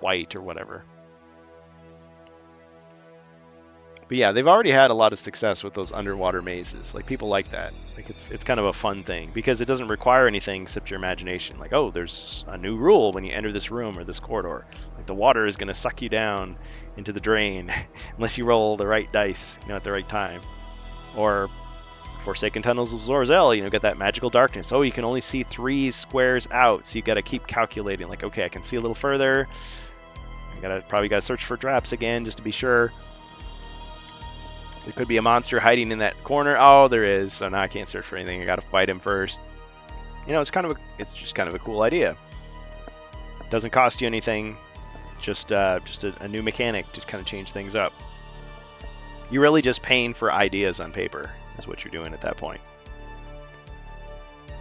white or whatever. But yeah, they've already had a lot of success with those underwater mazes. Like, people like that. Like, it's kind of a fun thing because it doesn't require anything except your imagination. Like, oh, there's a new rule when you enter this room or this corridor. Like, the water is going to suck you down into the drain unless you roll the right dice, you know, at the right time. Or Forsaken Tunnels of Zorzel, you know, get that magical darkness. Oh, you can only see 3 squares out, so you got to keep calculating. Like, okay, I can see a little further. I probably got to search for traps again just to be sure. There could be a monster hiding in that corner. Oh, there is. So now I can't search for anything. I got to fight him first. You know, it's just kind of a cool idea. Doesn't cost you anything. Just a new mechanic to kind of change things up. You're really just paying for ideas on paper is what you're doing at that point.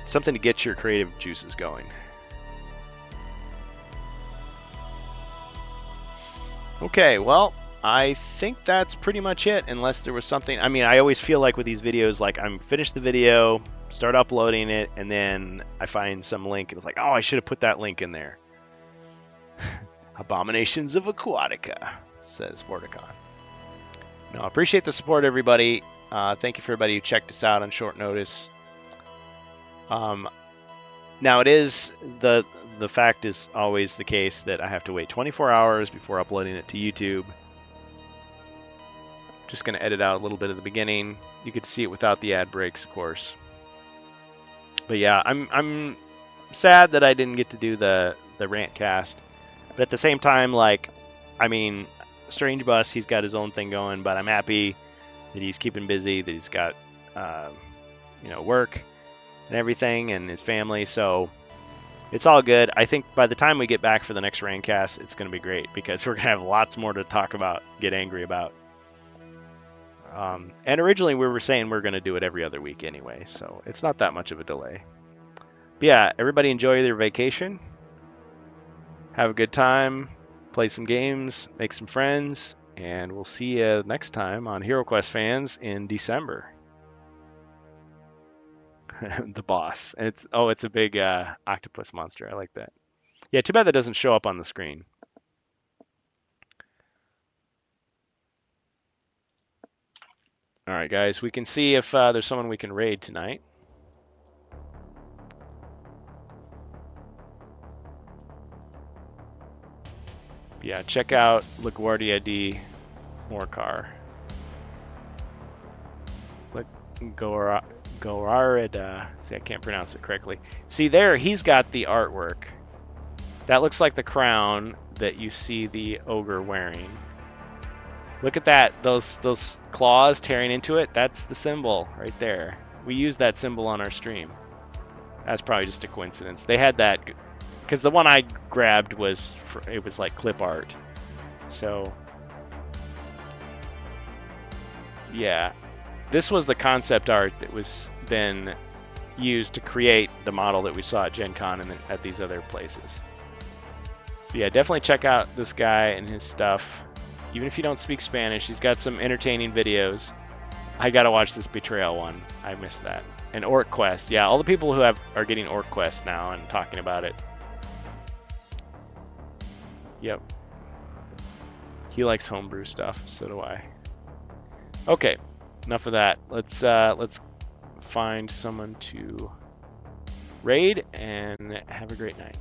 Something to get your creative juices going. Okay, well, I think that's pretty much it, unless there was something. I mean, I always feel like with these videos, like I'm finished the video, start uploading it, and then I find some link, and it's like, oh, I should have put that link in there. Abominations of Aquatica, says Vorticon. No, I appreciate the support, everybody. Thank you for everybody who checked us out on short notice. Now, it is the fact is always the case that I have to wait 24 hours before uploading it to YouTube. Just going to edit out a little bit of the beginning. You could see it without the ad breaks, of course. But yeah, I'm sad that I didn't get to do the rant cast. But at the same time, like, I mean, Strange Bus, he's got his own thing going, but I'm happy that he's keeping busy, that he's got, you know, work and everything, and his family, so it's all good. I think by the time we get back for the next Raincast, it's going to be great, because we're going to have lots more to talk about, get angry about. And originally we were saying we're going to do it every other week anyway, so it's not that much of a delay. But yeah, everybody enjoy their vacation. Have a good time. Play some games. Make some friends. And we'll see you next time on HeroQuest Fans in December. The boss. And it's a big octopus monster. I like that. Yeah, too bad that doesn't show up on the screen. All right, guys, we can see if there's someone we can raid tonight. Yeah, check out LaGuardia di Morcar. Goarida. See, I can't pronounce it correctly. See there, he's got the artwork. That looks like the crown that you see the ogre wearing. Look at that, those claws tearing into it. That's the symbol right there. We used that symbol on our stream. That's probably just a coincidence. They had that because the one I grabbed was like clip art. So yeah, this was the concept art that was then used to create the model that we saw at Gen Con and at these other places. But yeah, definitely check out this guy and his stuff. Even if you don't speak Spanish, he's got some entertaining videos. I gotta watch this Betrayal one. I missed that. And Orc Quest. Yeah, all the people who are getting Orc Quest now and talking about it. Yep. He likes homebrew stuff, so do I. Okay, enough of that. Let's find someone to raid and have a great night.